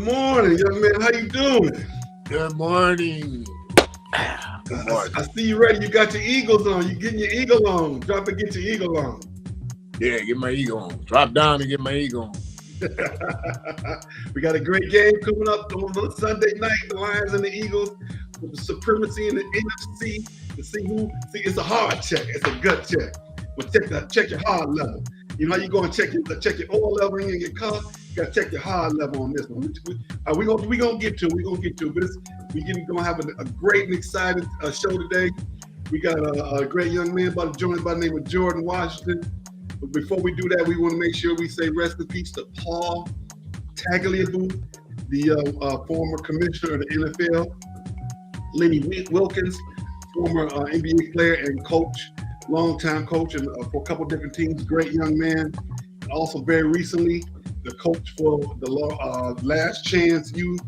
Good morning, young man. How you doing? Good morning. Good morning. I see you ready. You got your Eagles on. You getting your Eagle on. Drop and get your Eagle on. Yeah, get my ego on. Drop down and get my ego on. We got a great game coming up on Sunday night. The Lions and the Eagles with the supremacy in the NFC. To see who. See, it's a hard check. It's a gut check. But check your hard level. You know how you go and check your oil level in your car. You got to check your hard level on this one. We gonna get to it. But we're gonna have a great and exciting show today. We got a great young man about to join us by the name of Jordan Washington. But before we do that, we want to make sure we say rest in peace to Paul Tagliabue, the former commissioner of the NFL, Lenny Wilkens, former NBA player and coach, longtime coach and for a couple different teams, great young man. And also very recently, the coach for the Last Chance Youth.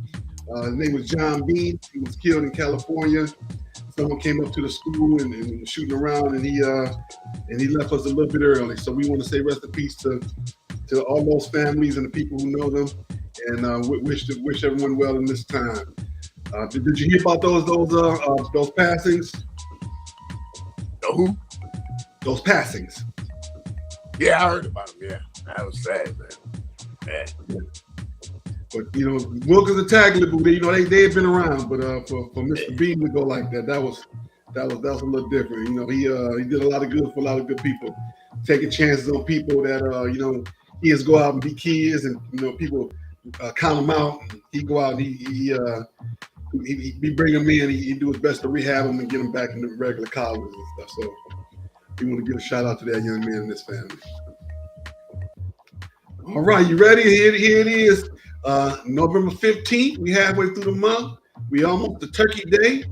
His name was John Bean. He was killed in California. Someone came up to the school and was shooting around, and he left us a little bit early. So we want to say rest in peace to all those families and the people who know them, and wish everyone well in this time. Did you hear about those passings? Who? Those passings. Yeah, I heard about them. Yeah, that was sad, man. Yeah. But Wilkins and Tagliabue, they had been around, but for Mr. Bean to go like that was a little different. He did a lot of good for a lot of good people, taking chances on people that he has go out and be kids, and people count him out. And he go out and he bring them in. He do his best to rehab them and get them back into regular colleges and stuff. So we want to give a shout out to that young man and his family. All right, you ready? Here it is. November 15th. We halfway through the month. We almost to Turkey Day.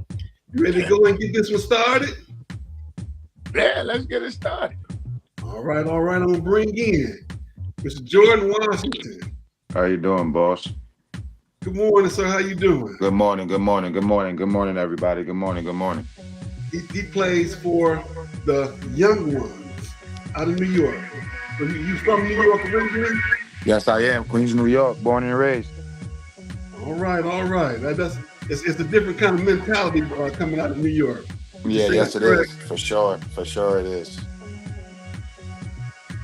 You ready to go and get this one started? Yeah, let's get it started. All right. I'm gonna bring in Mr. Jordan Washington. How you doing, boss? Good morning, sir. How you doing? Good morning, everybody. Good morning. He plays for the Young Onez out of New York. So you from New York originally? Yes, I am. Queens, New York, born and raised. All right. It's a different kind of mentality coming out of New York. Yeah, yes, it is. For sure it is.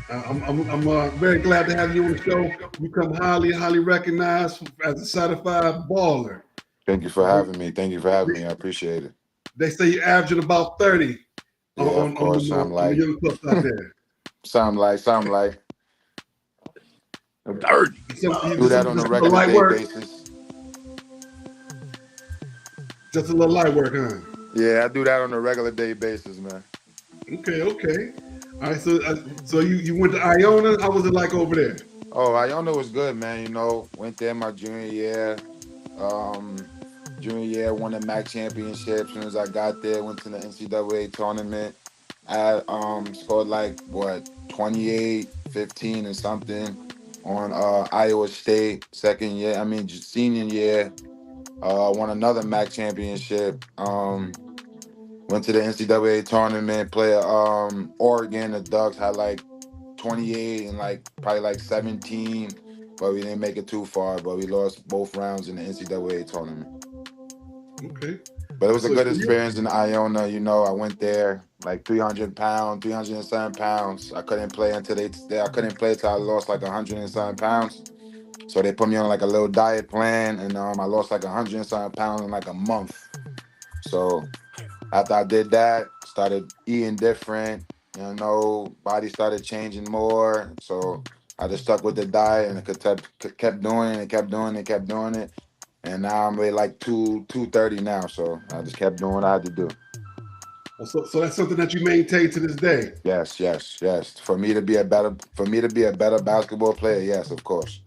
I'm very glad to have you on the show. You come highly recognized as a certified baller. Thank you for having me. I appreciate it. They say you're averaging about 30 of course, on the young clubs out there. Sound like. 30. Do that on a regular day basis. Just a little light work, huh? Yeah, I do that on a regular day basis, man. Okay. All right, so you went to Iona. How was it like over there? Oh, Iona was good, man. Went there my junior year. Won the MAC championship. As soon as I got there, went to the NCAA tournament. I scored 28, 15 and something on Iowa State senior year. Won another MAC championship. Went to the NCAA tournament, played Oregon. The Ducks had 28 and probably 17, but we didn't make it too far. But we lost both rounds in the NCAA tournament. Okay. But it was a good experience in Iona. I went there 300 pounds, 307 pounds. I couldn't play until I lost 100 and something pounds. So they put me on a little diet plan, and I lost 100 and something pounds in a month. So after I did that, started eating different. Body started changing more. So I just stuck with the diet and kept doing it. And now I'm really 230 now. So I just kept doing what I had to do. So that's something that you maintain to this day. Yes. For me to be a better basketball player, yes, of course.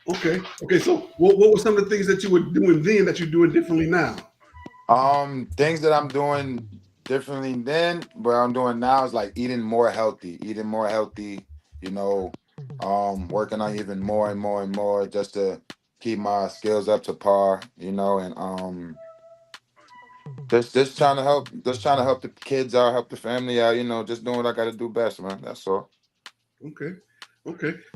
Okay. So what were some of the things that you were doing then that you're doing differently now? Things that I'm doing differently then, but I'm doing now is eating more healthy, working on even more and more just to keep my skills up to par, and just trying to help the kids out, help the family out, just doing what I gotta do best, man. That's all. Okay.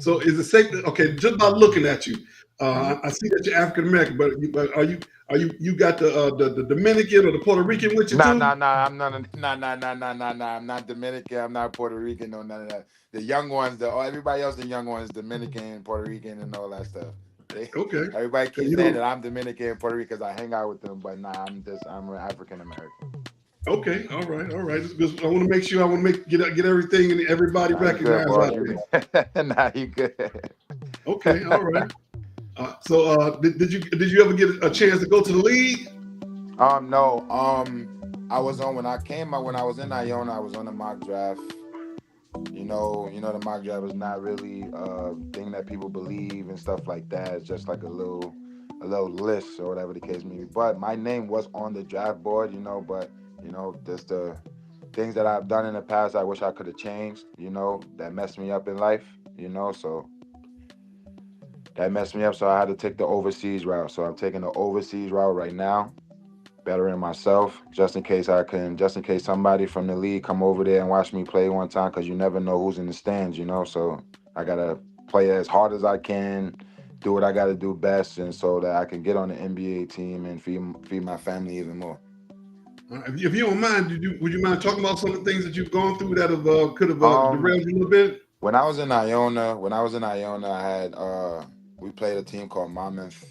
So is it safe just by looking at you, I see that you're African American, but you got the Dominican or the Puerto Rican with you Nah, too? nah, nah. I'm not. Nah. I'm not Dominican. I'm not Puerto Rican. No, none of that. The young ones, everybody else, the young ones, Dominican, Puerto Rican, and all that stuff. Okay. Everybody And keeps saying that I'm Dominican and Puerto Rican because I hang out with them, but nah, I'm African American. okay, all right, all right. Just, I want to make sure. I want to get everything and everybody Nah, you good, recognized boss. out You there. good. Nah, you good. Okay, all right. Did you ever get a chance to go to the league? No. I was on when I came out when I was in Iona. I was on the mock draft. The mock draft is not really a thing that people believe and stuff like that. It's just like a little list or whatever the case may be. But my name was on the draft board, but just the things that I've done in the past I wish I could have changed, that messed me up in life, so that messed me up. So I had to take the overseas route. So I'm taking the overseas route right now, bettering myself, just in case somebody from the league come over there and watch me play one time, because you never know who's in the stands, so I gotta play as hard as I can, do what I gotta do best, and so that I can get on the NBA team and feed my family even more. If you don't mind, would you mind talking about some of the things that you've gone through that have could have um derailed you a little bit? when I was in Iona, I had we played a team called Monmouth.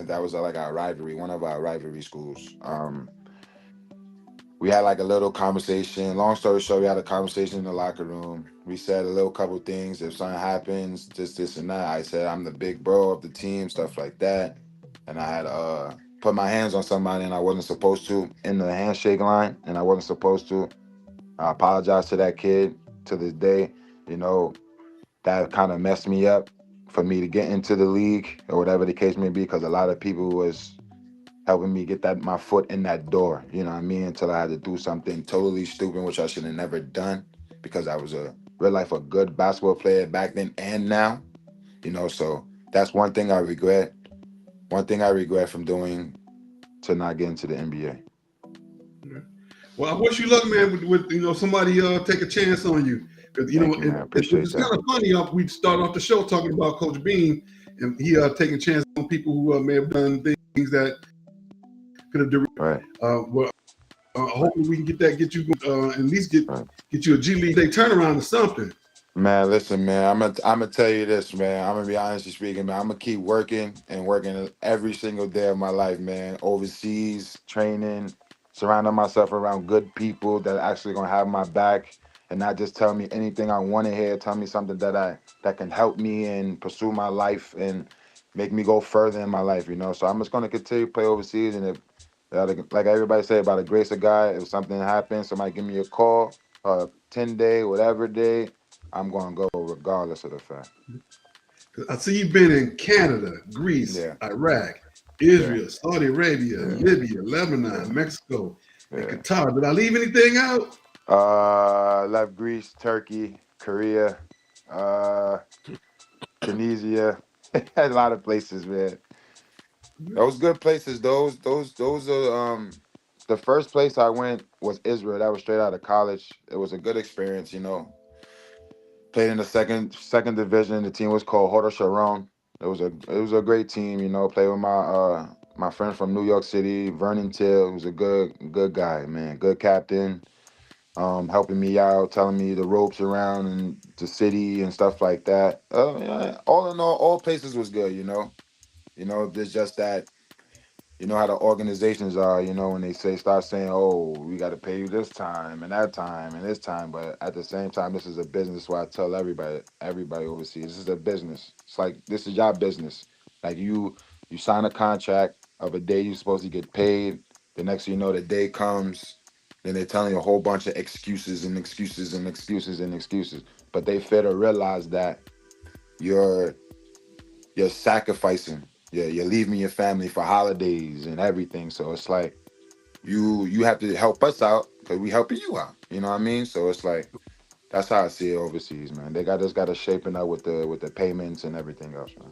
That was like our rivalry, one of our rivalry schools. We had like a little conversation. Long story short, we had a conversation in the locker room. We said a little couple things. If something happens, this, and that. I said I'm the big bro of the team, stuff like that. And I had put my hands on somebody and I wasn't supposed to in the handshake line, and I wasn't supposed to. I apologize to that kid to this day. You know, that kind of messed me up for me to get into the league or whatever the case may be, because a lot of people was helping me get that my foot in that door, you know what I mean? Until I had to do something totally stupid, which I should have never done, because I was a real life a good basketball player back then and now, so that's one thing I regret. One thing I regret from doing to not get into the NBA. Well, I wish you luck, man. With somebody take a chance on you, because Thank you, man. Appreciate it's that. kind of funny. We start off the show talking about Coach Bean, and he taking chances on people who may have done things that could have. Right, Well, hopefully we can get you at least right. get you a G League day turnaround or something. Man, listen, man. I'm gonna tell you this, man. I'm gonna be honestly speaking, man. I'm gonna keep working and working every single day of my life, man. Overseas training, surrounding myself around good people that are actually gonna have my back and not just tell me anything I want to hear. Tell me something that can help me and pursue my life and make me go further in my life. So I'm just gonna continue to play overseas, and if like everybody say, by the grace of God, if something happens, somebody give me a call, 10 day, whatever day. I'm gonna go regardless of the fact. I see you've been in Canada, Greece, Yeah, Iraq, yeah, Israel, Saudi Arabia, yeah, Libya, yeah, Lebanon, Mexico, and yeah. Qatar. Did I leave anything out? Left Greece, Turkey, Korea, uh, Tunisia. A lot of places, man. Those good places. Those are the first place I went was Israel. That was straight out of college. It was a good experience. Played in the second division. The team was called Hoda Sharon. It was a great team. Played with my friend from New York City, Vernon Till. He was a good guy, man. Good captain. Helping me out, telling me the ropes around and the city and stuff like that. Yeah, all in all places was good. There's just that. You know how the organizations are, when they start saying, oh, we got to pay you this time and that time and this time. But at the same time, this is a business where I tell everybody overseas, this is a business. It's like, this is your business. Like you sign a contract of a day you're supposed to get paid. The next thing you know, the day comes, then they're telling you a whole bunch of excuses and excuses and excuses and excuses. But they fail to realize that you're you're sacrificing. Yeah, you're leaving your family for holidays and everything. So it's like you have to help us out because we helping you out. You know what I mean? So it's like that's how I see it overseas, man. They got us shaping up with the payments and everything else, man.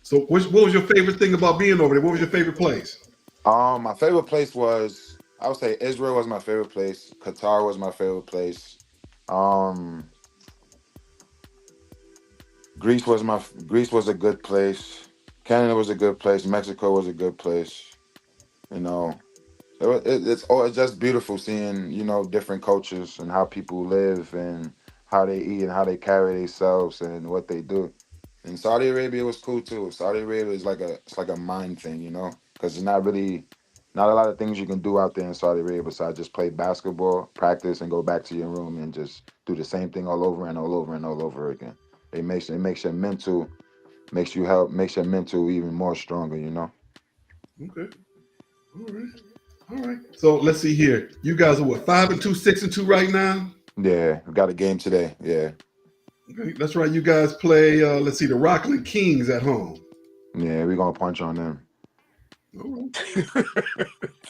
So, what was your favorite thing about being over there? What was your favorite place? My favorite place was, I would say, Israel was my favorite place. Qatar was my favorite place. Um, Greece was a good place. Canada was a good place. Mexico was a good place. You know, it's just beautiful seeing, different cultures and how people live and how they eat and how they carry themselves and what they do. And Saudi Arabia was cool too. Saudi Arabia is like a mind thing, because it's not a lot of things you can do out there in Saudi Arabia besides just play basketball, practice, and go back to your room and just do the same thing all over and all over and all over again. It makes your mental even more stronger. Okay. All right. All right. So let's see here. You guys are what, 5-2, 6-2 right now? Yeah, we got a game today. Yeah. Okay. That's right. You guys play, let's see, the Rockland Kings at home. Yeah, we're gonna punch on them. All right.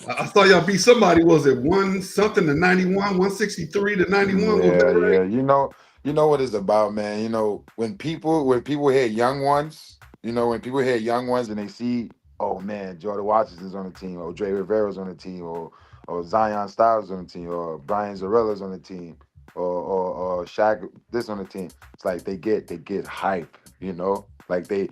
I saw y'all beat somebody. Was it 1-something to 91, 163 to 91? Was that Yeah, right? yeah. You know what it's about, man. When people hear young ones, and they see, oh man, Jordan Washington's on the team, or Dre Rivera's on the team, or Zion Styles on the team, or Brian Zarella's on the team, or Shaq this on the team. It's like they get hype. Like they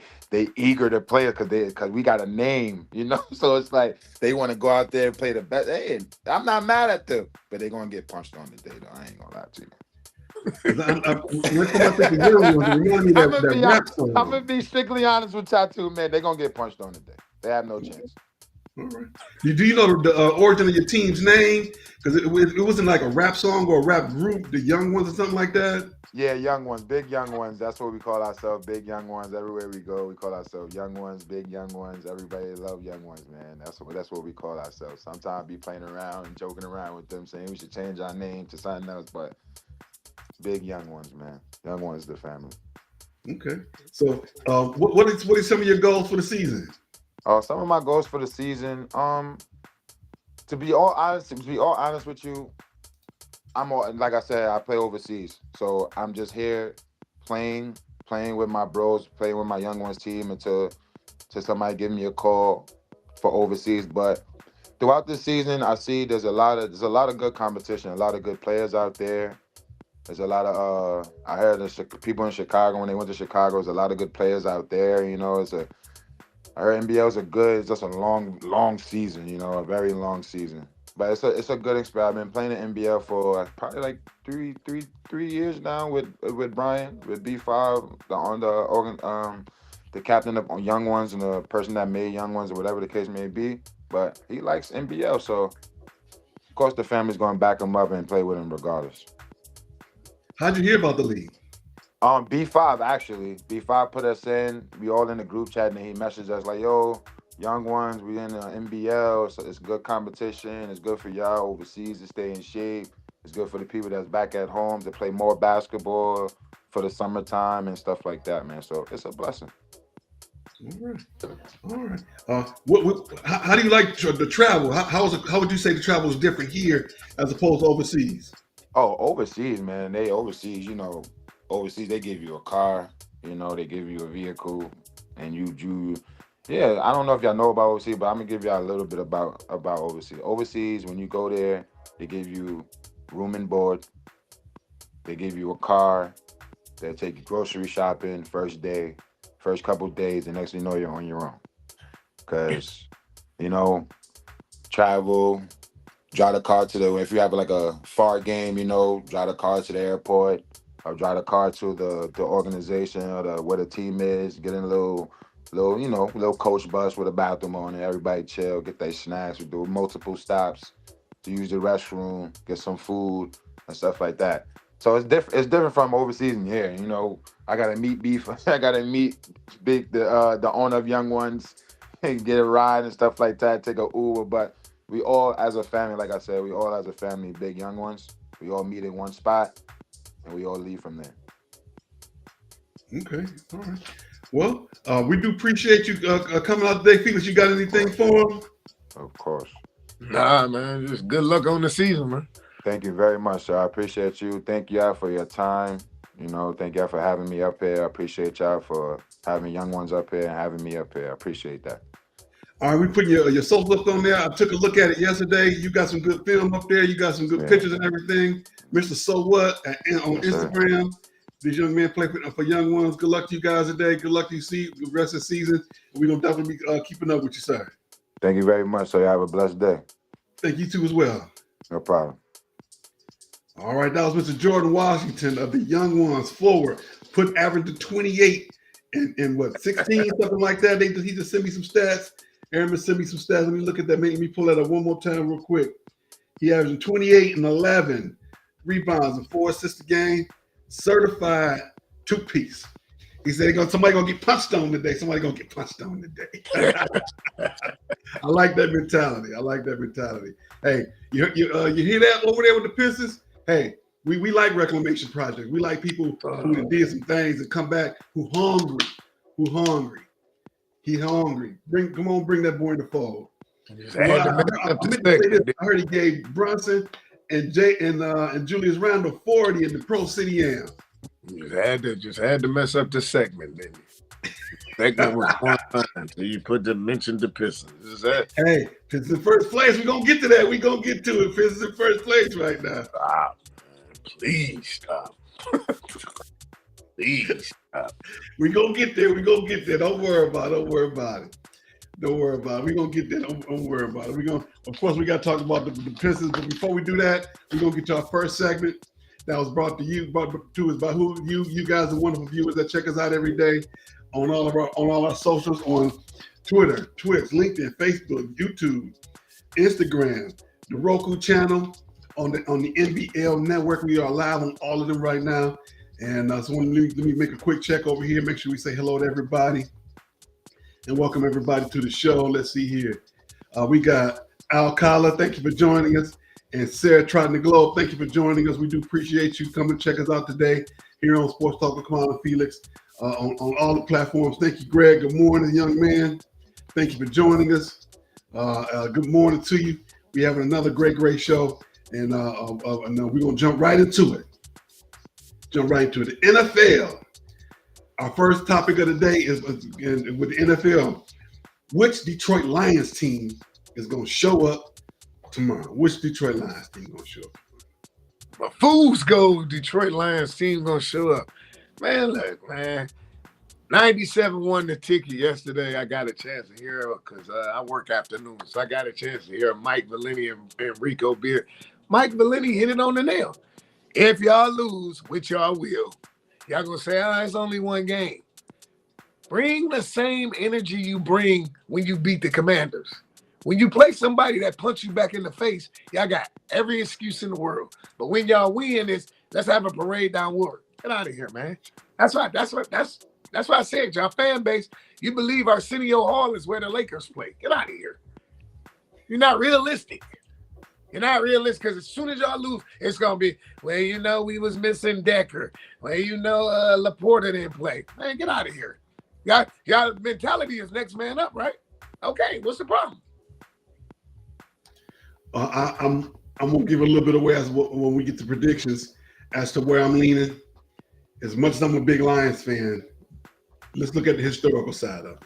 eager to play it because we got a name. So it's like they want to go out there and play the best. Hey, I'm not mad at them, but they're gonna get punched on today, though. I ain't gonna lie to you. Next time I think of young ones, it remind me I'm that, gonna be that rap I'm gonna song. be strictly honest with y'all too, man. They're gonna get punched on today. They have no chance. All right. Do you know the origin of your team's name? Because it wasn't like a rap song or a rap group, the Young Ones or something like that. Yeah, young ones, big young ones. That's what we call ourselves, big young ones. Everywhere we go, we call ourselves young ones, big young ones. Everybody love young ones, man. That's what we call ourselves. Sometimes be playing around and joking around with them, saying we should change our name to something else, but big young ones, man. Young ones, the family. Okay. So, what is some of your goals for the season? Some of my goals for the season, to be all honest with you, like I said, I play overseas, so I'm just here playing with my bros, playing with my young ones team until somebody give me a call for overseas. But throughout the season, I see there's a lot of good competition, a lot of good players out there. There's a lot of I heard people in Chicago when they went to Chicago. There's a lot of good players out there. I heard NBL's it's just a long, long season. A very long season. But it's a good experience. I've been playing the NBL for probably like 3 years now with Brian with B5 the captain of Young Ones and the person that made Young Ones or whatever the case may be. But he likes NBL, so of course the family's going to back him up and play with him regardless. How'd you hear about the league? B5 actually. B5 put us in. We all in the group chat, and he messaged us like, "Yo, young ones, we in the NBL. So it's good competition. It's good for y'all overseas to stay in shape. It's good for the people that's back at home to play more basketball for the summertime and stuff like that, man. So it's a blessing." All right. All right. How do you like the travel? How would you say the travel is different here as opposed to overseas? Oh, overseas, man. Overseas they give you a car. They give you a vehicle, and yeah. I don't know if y'all know about overseas, but I'm gonna give y'all a little bit about overseas. Overseas, when you go there, they give you room and board. They give you a car. They take you grocery shopping first day, first couple days, and next thing you know, you're on your own. Cause, you know, travel, drive the car if you have like a far game, drive the car to the airport or drive the car to the organization or where the team is, get in a little coach bus with a bathroom on it. Everybody chill, get their snacks. We do multiple stops to use the restroom, get some food and stuff like that. So it's different from overseas and here. I gotta meet beef. I gotta meet the owner of Young Ones and get a ride and stuff like that. Take a Uber, but we all as a family, like I said, big Young Ones. We all meet in one spot and we all leave from there. Okay. All right. Well, we do appreciate you coming out today. Felix, you got anything for him? Of course. Nah, man, just good luck on the season, man. Thank you very much, sir. I appreciate you. Thank y'all for your time. Thank y'all for having me up here. I appreciate y'all for having Young Ones up here and having me up here. I appreciate that. All right, we putting your social up on there. I took a look at it yesterday. You got some good film up there. You got some good pictures and everything. Mr. So What on Yes, sir. Instagram. These young men play for Young Ones. Good luck to you guys today. Good luck to you see the rest of the season. And we're going to definitely be keeping up with you, sir. Thank you very much. So you have a blessed day. Thank you too as well. No problem. All right, that was Mr. Jordan Washington of the Young Ones forward. Put average to 28 and what, 16, something like that. He just sent me some stats. Aaron sent me some stats. Let me look at that. Make me pull that up one more time real quick. He averaged 28 and 11 rebounds and 4 assists a game. Certified two-piece. He said somebody gonna get punched on today. Somebody gonna get punched on today. I like that mentality. Hey, you hear that over there with the Pistons? Hey, we like reclamation projects. We like people who did some things and come back who hungry. He hungry. Come on, bring that boy in the fold. I heard he gave Brunson and Julius Randle 40 in the Pro City Am. Just had to mess up the segment, didn't you? Segment was one time, so you mentioned the Pistons. Hey, Pistons in first place. We're gonna get to that. We're gonna get to it. Pistons in first place right now. Stop, man. Please stop. Please stop. We're gonna get there. Don't worry about it. We're gonna get there. Don't worry about it. Of course, we gotta talk about the Pistons, but before we do that, we're gonna get to our first segment. That was brought to us by you guys are wonderful viewers that check us out every day on all our socials, on Twitter, Twitch, LinkedIn, Facebook, YouTube, Instagram, the Roku channel, on the NBL network. We are live on all of them right now. And so let me make a quick check over here. Make sure we say hello to everybody and welcome everybody to the show. Let's see here. We got Al Kala. Thank you for joining us. And Sarah Trotting the Globe, thank you for joining us. We do appreciate you coming to check us out today here on Sports Talk with Kamau Felix on all the platforms. Thank you, Greg. Good morning, young man. Thank you for joining us. Good morning to you. We have another great show, and we're going to jump right into it. The NFL. Our first topic of the day is with the NFL. Which Detroit Lions team is going to show up tomorrow? Which Detroit Lions team gonna show up? My fools go. Detroit Lions team gonna show up. Man, look, man. 97 won the ticket yesterday. I got a chance to hear because I work afternoons, so I got a chance to hear Mike Valeni and Rico Beard. Mike Valeni hit it on the nail. If y'all lose, which y'all will, y'all gonna say, it's only one game. Bring the same energy you bring when you beat the Commanders. When you play somebody that punch you back in the face, y'all got every excuse in the world. But when y'all win, let's have a parade down Woodward. Get out of here, man. That's why I said, y'all fan base, you believe Arsenio Hall is where the Lakers play. Get out of here. You're not realistic. Because as soon as y'all lose, it's gonna be, we was missing Decker. Laporta didn't play. Man, get out of here. Y'all mentality is next man up, right? Okay, what's the problem? I'm gonna give a little bit away when we get to predictions as to where I'm leaning. As much as I'm a big Lions fan, let's look at the historical side of it.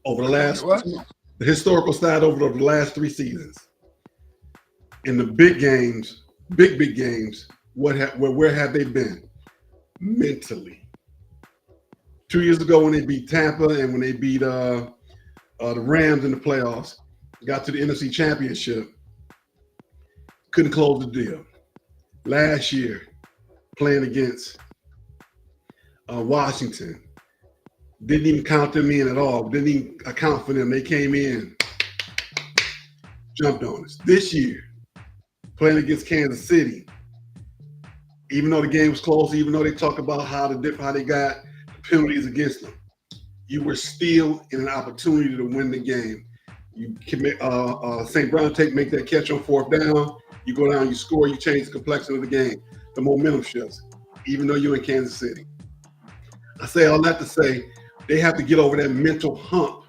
The historical side over the last 3 seasons. In the big games, big games, where have they been mentally? 2 years ago when they beat Tampa and when they beat the Rams in the playoffs, got to the NFC Championship, couldn't close the deal. Last year, playing against Washington, didn't even count them in at all. Didn't even account for them. They came in, jumped on us. This year, playing against Kansas City, even though the game was close, even though they talk about how they got penalties against them, you were still in an opportunity to win the game. You commit St. Brown make that catch on 4th down. You go down, you score, you change the complexion of the game. The momentum shifts, even though you're in Kansas City. I say all that to say they have to get over that mental hump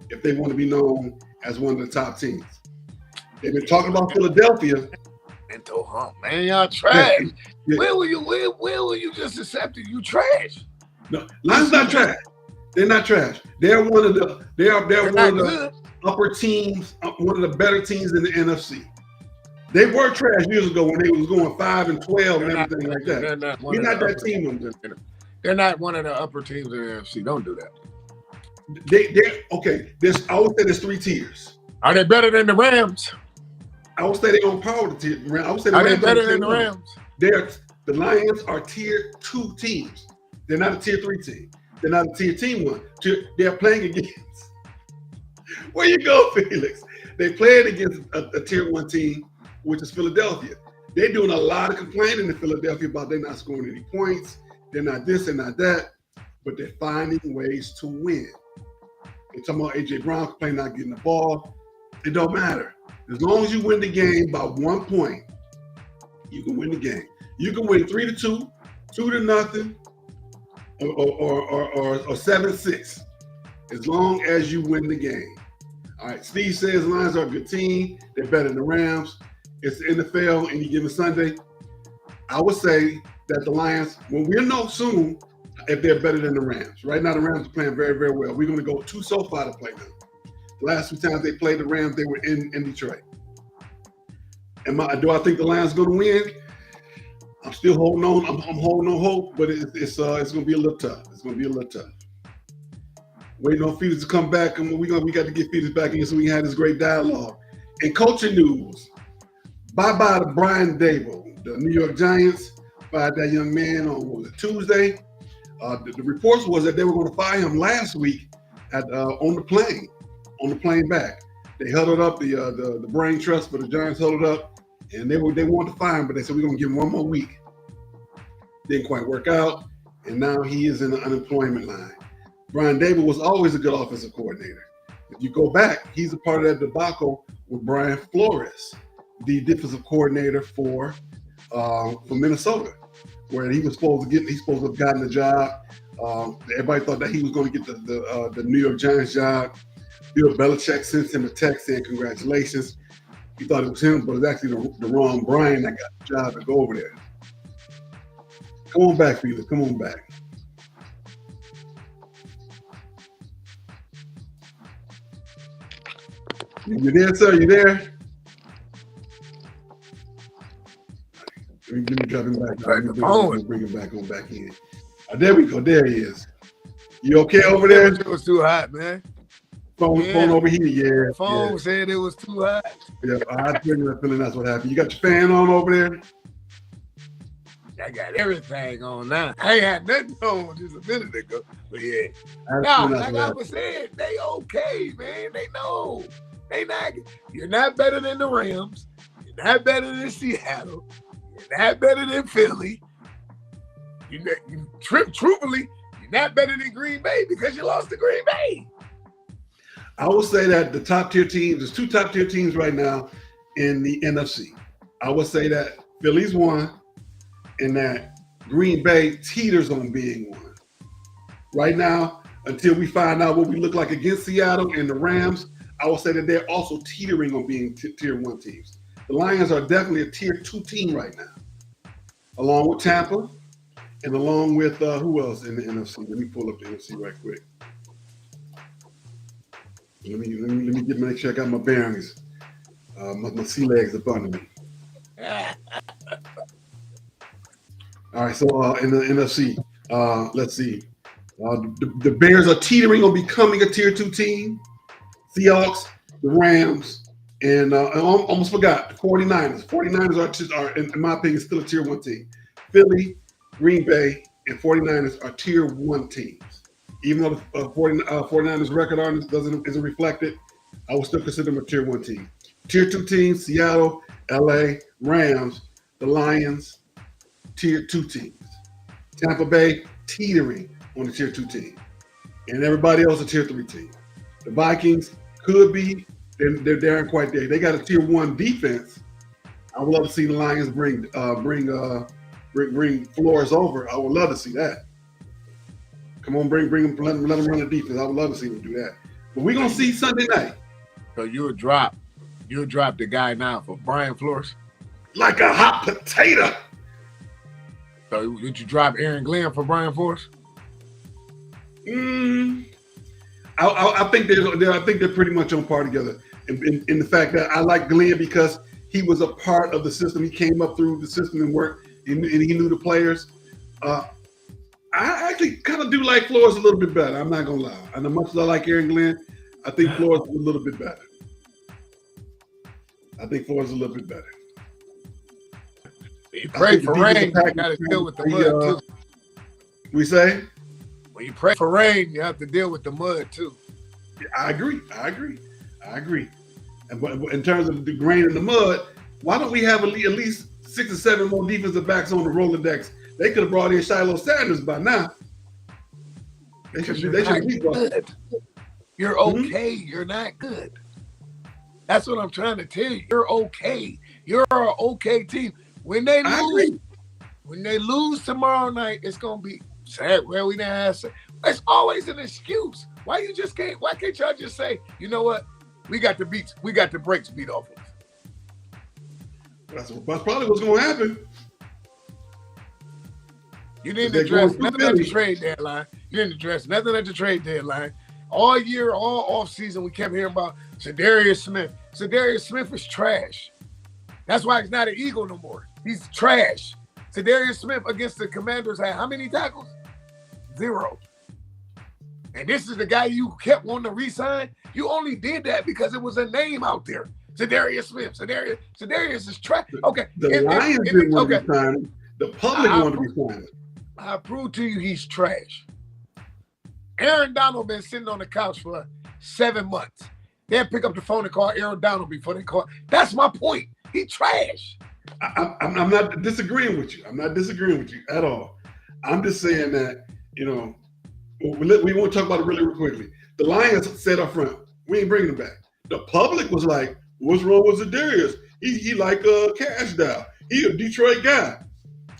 if they want to be known as one of the top teams. They've been talking about Philadelphia. Mental hump, man, y'all trash. Yeah. Where will you just accept it? You trash. No, Lions not trash. They're not trash. They're one of the upper teams, one of the better teams in the NFC. They were trash years ago when they was going 5-12 and They're not, everything like that. they're not one We're of not the that upper team. teams. They're not one of the upper teams in the NFC. Don't do that. They okay. I would say there's 3 tiers. Are they better than the Rams? I would say they're on par with the tier. I would say the Are they Rams better are than the tier 1. Rams? The Lions are tier 2 teams. They're not a tier 3 team. They're not a tier team 1. They're playing against. Where you go, Felix? They played against a tier 1 team, which is Philadelphia. They're doing a lot of complaining in Philadelphia about they're not scoring any points. They're not this and not that, but they're finding ways to win. They're talking about A.J. Brown complaining not getting the ball. It don't matter. As long as you win the game by 1 point, you can win the game. You can win 3-2, 2-0, or 7-6, as long as you win the game. All right, Steve says Lions are a good team. They're better than the Rams. It's the NFL any given Sunday. I would say that the Lions, well, we'll know soon if they're better than the Rams. Right now, the Rams are playing very, very well. We're going to go to SoFi to play them. The last 2 times they played the Rams, they were in Detroit. Do I think the Lions are going to win? I'm still holding on. I'm holding on hope, but it's going to be a little tough. It's going to be a little tough. Waiting on Felix to come back, and we got to get Felix back in so we can have this great dialogue. In coaching news, bye-bye to Brian Dable. The New York Giants fired that young man on Tuesday. The reports was that they were going to fire him last week on the plane back. They huddled up the brain trust for the Giants huddled up, and they wanted to fire him, but they said we're going to give him 1 more week. Didn't quite work out, and now he is in the unemployment line. Brian Dable was always a good offensive coordinator. If you go back, he's a part of that debacle with Brian Flores, the defensive coordinator for Minnesota, where he's supposed to have gotten the job. Everybody thought that he was going to get the New York Giants job. Bill Belichick sent him a text saying congratulations. He thought it was him, but it was actually the wrong Brian that got the job to go over there. Come on back, Felix. Come on back. You there, sir? You there? Let me drop him back. Bring him back in. There we go. There he is. You okay over there? It was too hot, man. Phone overheated. Yeah. Phone said it was too hot. Yeah, I feeling that's what happened. You got your fan on over there? I got everything on now. I ain't had nothing on just a minute ago. But yeah. Like I was saying, they okay, man. They know. They not. You're not better than the Rams. You're not better than Seattle. You're not better than Philly. Truthfully, you're not better than Green Bay because you lost to Green Bay. I will say that the top tier teams, there's 2 top tier teams right now in the NFC. I would say that Philly's 1 and that Green Bay teeters on being 1. Right now, until we find out what we look like against Seattle and the Rams, I will say that they're also teetering on being tier 1 teams. The Lions are definitely a tier 2 team right now, along with Tampa and along with who else in the NFC? Let me pull up the NFC right quick. Let me make sure I got my bearings. My sea legs up under me. All right, so in the NFC, let's see. The Bears are teetering on becoming a tier 2 team. Seahawks, the Rams, and I almost forgot the 49ers. 49ers are, in my opinion, still a tier 1 team. Philly, Green Bay, and 49ers are tier 1 teams. Even though the 49ers record on this isn't reflected, I will still consider them a tier 1 team. Tier 2 teams, Seattle, LA, Rams, the Lions, tier 2 teams. Tampa Bay, teetering on the tier 2 team. And everybody else a tier 3 team. The Vikings could be, they aren't quite there. They got a tier 1 defense. I would love to see the Lions bring Flores over. I would love to see that. Come on, bring them, let them run the defense. I would love to see them do that. But we're gonna see Sunday night. So you'll drop the guy now for Brian Flores? Like a hot potato. So would you drop Aaron Glenn for Brian Flores? I think they're pretty much on par together. In the fact that I like Glenn because he was a part of the system. He came up through the system and worked, and he knew the players. I actually kind of do like Flores a little bit better. I'm not gonna lie. And as much as I like Aaron Glenn, I think Flores is a little bit better. You pray for rain, you got to deal with the mud too. We say? When you pray for rain, you have to deal with the mud too. I agree. And but in terms of the grain in the mud, why don't we have at least 6 or 7 more defensive backs on the Rolodex? They could have brought in Shiloh Sanders by now. They should be good. You're okay. You're not good. That's what I'm trying to tell you. You're okay. You're an okay team. When they lose tomorrow night, it's gonna be sad. Well, we didn't have. It's always an excuse. Why can't y'all just say, you know what? We got the brakes beat off of us. That's probably what's gonna happen. You didn't address nothing at the trade deadline. All year, all offseason, we kept hearing about Zadarius Smith. Zadarius Smith is trash. That's why he's not an Eagle no more. He's trash. Zadarius Smith against the Commanders had how many tackles? 0. And this is the guy you kept wanting to re-sign. You only did that because it was a name out there. Zadarius Smith. Zadarius is trash. Okay. The Lions didn't want to be signed. The public wanted to be signed. I prove to you he's trash. Aaron Donald been sitting on the couch for 7 months. They'll pick up the phone and call Aaron Donald before they call. That's my point. He trash. I'm not disagreeing with you. I'm not disagreeing with you at all. I'm just saying that, we want to talk about it really quickly. The Lions said up front, we ain't bringing him back. The public was like, what's wrong with Zadarius? He like Cash Dow. He a Detroit guy.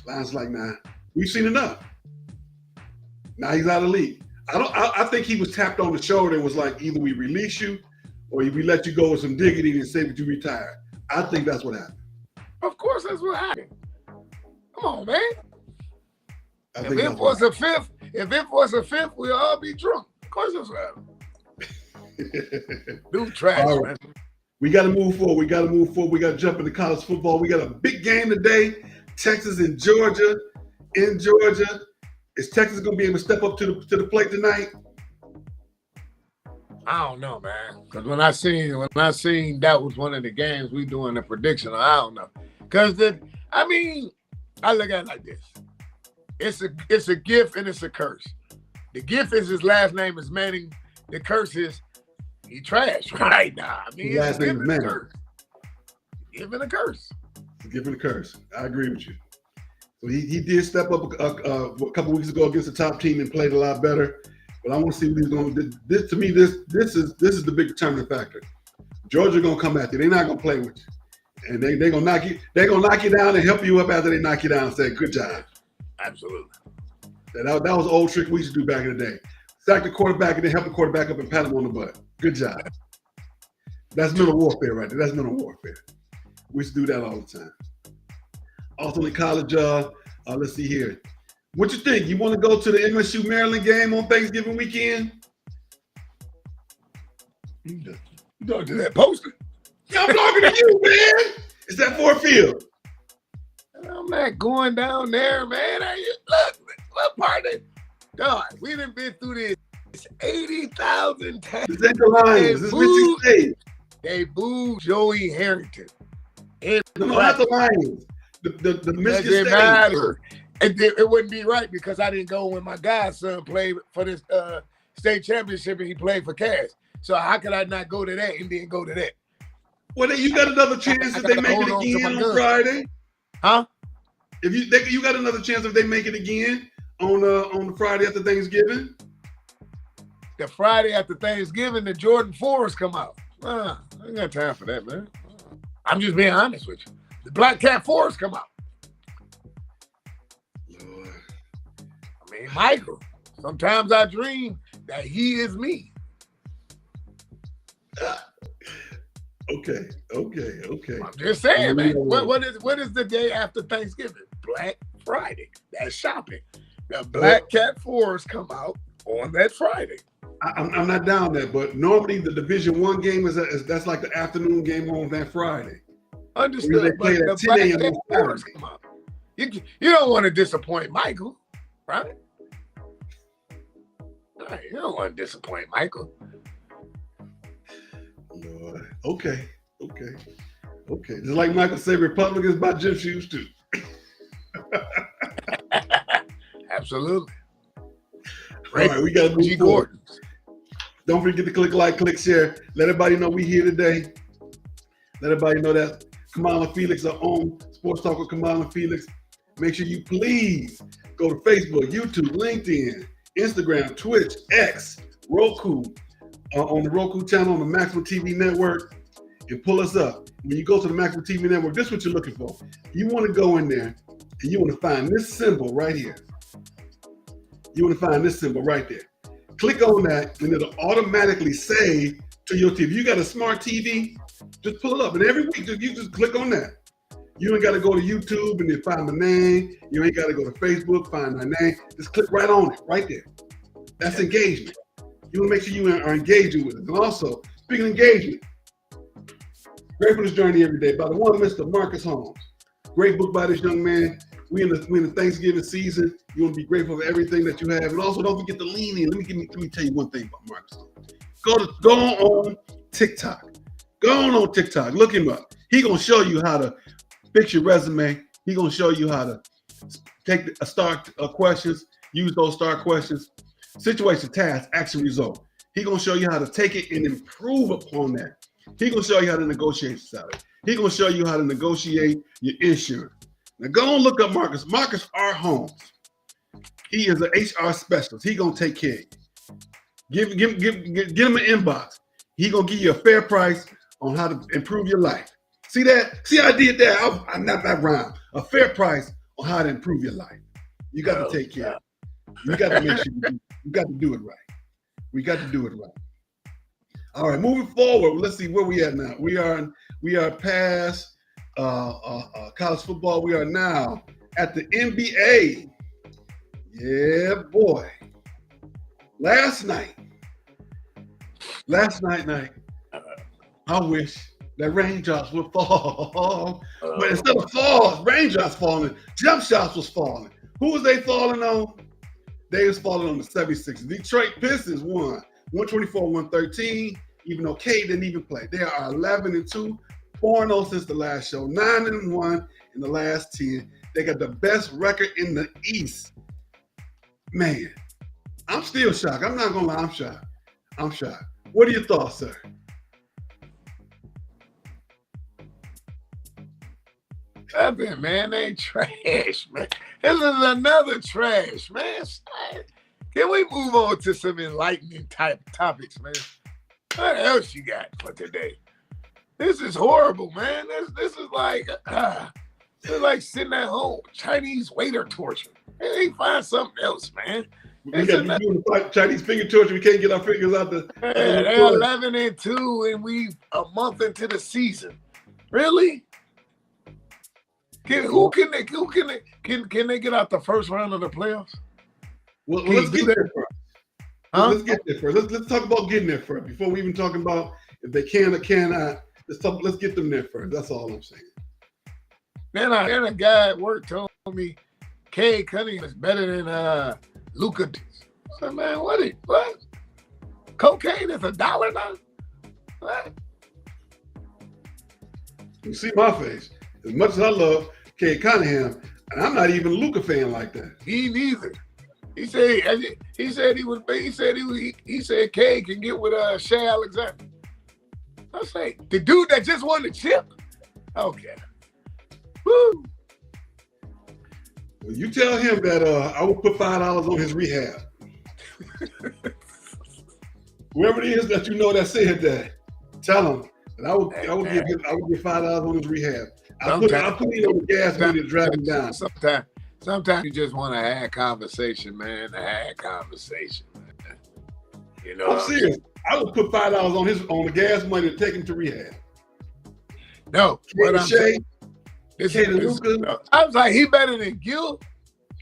Lions like, nah, we've seen enough. Now he's out of the league. I think he was tapped on the shoulder and was like, either we release you or we let you go with some dignity and say that you retired. I think that's what happened. Of course that's what happened. Come on, man. If it was a fifth, we'll all be drunk. Of course that's what happened. Dude, trash, right. Man. We got to move forward. We got to jump into college football. We got a big game today. Texas and Georgia. In Georgia. Is Texas going to be able to step up to the plate tonight? I don't know, man. Because when I seen that was one of the games we doing the prediction, I don't know. Because I look at it like this. It's a gift and it's a curse. The gift is his last name is Manning. The curse is he trash right now. His last name is Manning. Giving a curse. Giving a curse. I agree with you. So he did step up a couple weeks ago against the top team and played a lot better. But I want to see what he's going to do. This to me, this is the big determining factor. Georgia going to come at you. They're not going to play with you. And they're going to knock you. They're going to knock you down and help you up after they knock you down and say, good job. Absolutely. That was an old trick we used to do back in the day. Sack the quarterback and then help the quarterback up and pat him on the butt. Good job. That's mental warfare right there. That's mental warfare. We used to do that all the time. Also in college, let's see here. What you think? You want to go to the MSU Maryland game on Thanksgiving weekend? You talking to that poster? Yeah, I'm talking to you, man. It's that Ford Field. I'm not going down there, man. Look, what part of God? We done been through this 80,000 times. This ain't the Lions. This is what you say. They booed Joey Harrington. No, not the Lions. The Michigan State. Matter. It wouldn't be right because I didn't go when my godson played for this state championship and he played for Cass. So how could I not go to that and then go to that? Well, then you got another chance if they make it again on Friday. Huh? If you got another chance if they make it again on the Friday after Thanksgiving. The Friday after Thanksgiving, the Jordan 4s come out. I ain't got time for that, man. I'm just being honest with you. The Black Cat 4s come out. Lord. Michael, sometimes I dream that he is me. Okay. I'm just saying, man. What is the day after Thanksgiving? Black Friday. That's shopping. The Black Cat 4s come out on that Friday. I'm not down there, but normally the Division I game that's like the afternoon game on that Friday. Understood, play but at the 10 fact a.m. that on wars Saturday. come up. You don't want to disappoint Michael, right? Right, you don't want to disappoint Michael. Lord. Okay. Just like Michael said, Republicans buy gym shoes too. Absolutely. All right, we got to move G. forward. Gordon. Don't forget to click like, click share. Let everybody know we here today. Let everybody know that Kamau and Felix are on Sports Talk with Kamau and Felix. Make sure you please go to Facebook, YouTube, LinkedIn, Instagram, Twitch, X, Roku, on the Roku channel on the Maximum TV Network, and pull us up. When you go to the Maximum TV Network, this is what you're looking for. You want to go in there and you want to find this symbol right here. You want to find this symbol right there. Click on that and it'll automatically save to your TV. If you got a smart TV, just pull it up. And every week, you just click on that. You ain't got to go to YouTube and then find my name. You ain't got to go to Facebook, find my name. Just click right on it, right there. That's engagement. You want to make sure you are engaging with it. And also, speaking of engagement, Gratefulness Journey Every Day by the one Mr. Marcus Holmes. Great book by this young man. We in the Thanksgiving season. You want to be grateful for everything that you have. And also, don't forget to lean in. Let me tell you one thing about Marcus Holmes. Go on TikTok. Go on TikTok. Look him up. He going to show you how to fix your resume. He going to show you how to take a start questions, use those star questions, situation, task, action, result. He going to show you how to take it and improve upon that. He going to show you how to negotiate salary. He going to show you how to negotiate your insurance. Now go and look up Marcus. Marcus R. Holmes. He is an HR specialist. He going to take care of you. Give him an inbox. He going to give you a fair price on how to improve your life. See that? See, I did that. I'm not that rhyme. A fair price on how to improve your life. You got to take care. You got to make sure you got to do it right. We got to do it right. All right, moving forward. Let's see where we at now. We are past college football. We are now at the NBA. Yeah, boy. Last night, I wish that raindrops would fall. But instead of raindrops falling, jump shots was falling. Who was they falling on? They was falling on the 76ers. Detroit Pistons won 124-113, even though K didn't even play. They are 11-2, 4-0 since the last show, 9-1 in the last 10. They got the best record in the East. Man, I'm still shocked. I'm not gonna lie, I'm shocked. What are your thoughts, sir? Man, they trash, man. This is another trash, man. Can we move on to some enlightening type topics, man? What else you got for today? This is horrible, man. This is like sitting at home, Chinese waiter torture. They find something else, man. We got to do the Chinese finger torture. We can't get our fingers out the. They're 11-2, and we a month into the season. Really? Can they get out the first round of the playoffs? Well, let's get there first. Let's get there first. Let's talk about getting there first before we even talk about if they can or cannot. Let's get them there first. That's all I'm saying. Then a guy at work told me Cade Cunningham is better than Luka. I said, man, what? Cocaine is $1 now? What? You see my face. As much as I love Cade Cunningham, and I'm not even a Luka fan like that. He neither. He said Cade can get with Shea Alexander. I say, the dude that just won the chip? Okay. Woo. Well, you tell him that I will put $5 on his rehab. Whoever it is that you know that said that, tell him that I will give $5 on his rehab. I'll put it on the gas money to drive him down. Sometimes you just want to have conversation, man. You know, I'm serious. I would put $5 on the gas money to take him to rehab. No, what I'm saying, Luka. I was like, he better than Gil,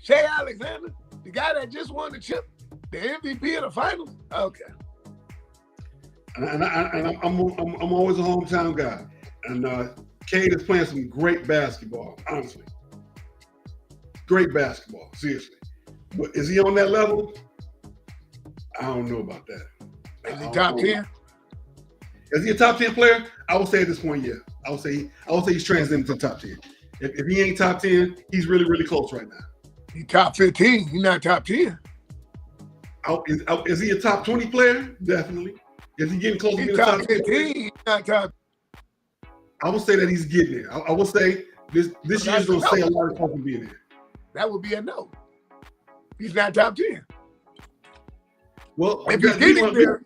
Shea Alexander, the guy that just won the chip, the MVP of the finals. Okay. And I'm always a hometown guy. And Cade is playing some great basketball, honestly. Great basketball, seriously. But is he on that level? I don't know about that. Is he top 10? Is he a top 10 player? I would say at this point, yeah. I would say he's transcending to the top 10. If he ain't top 10, he's really, really close right now. He top 15. He's not top 10. Is he a top 20 player? Definitely. Is he getting close to being a top 15? He's not top. I would say that he's getting there. I would say this year's going to say a lot of talk from being there. That would be a no. He's not top 10. Well, if he's getting there,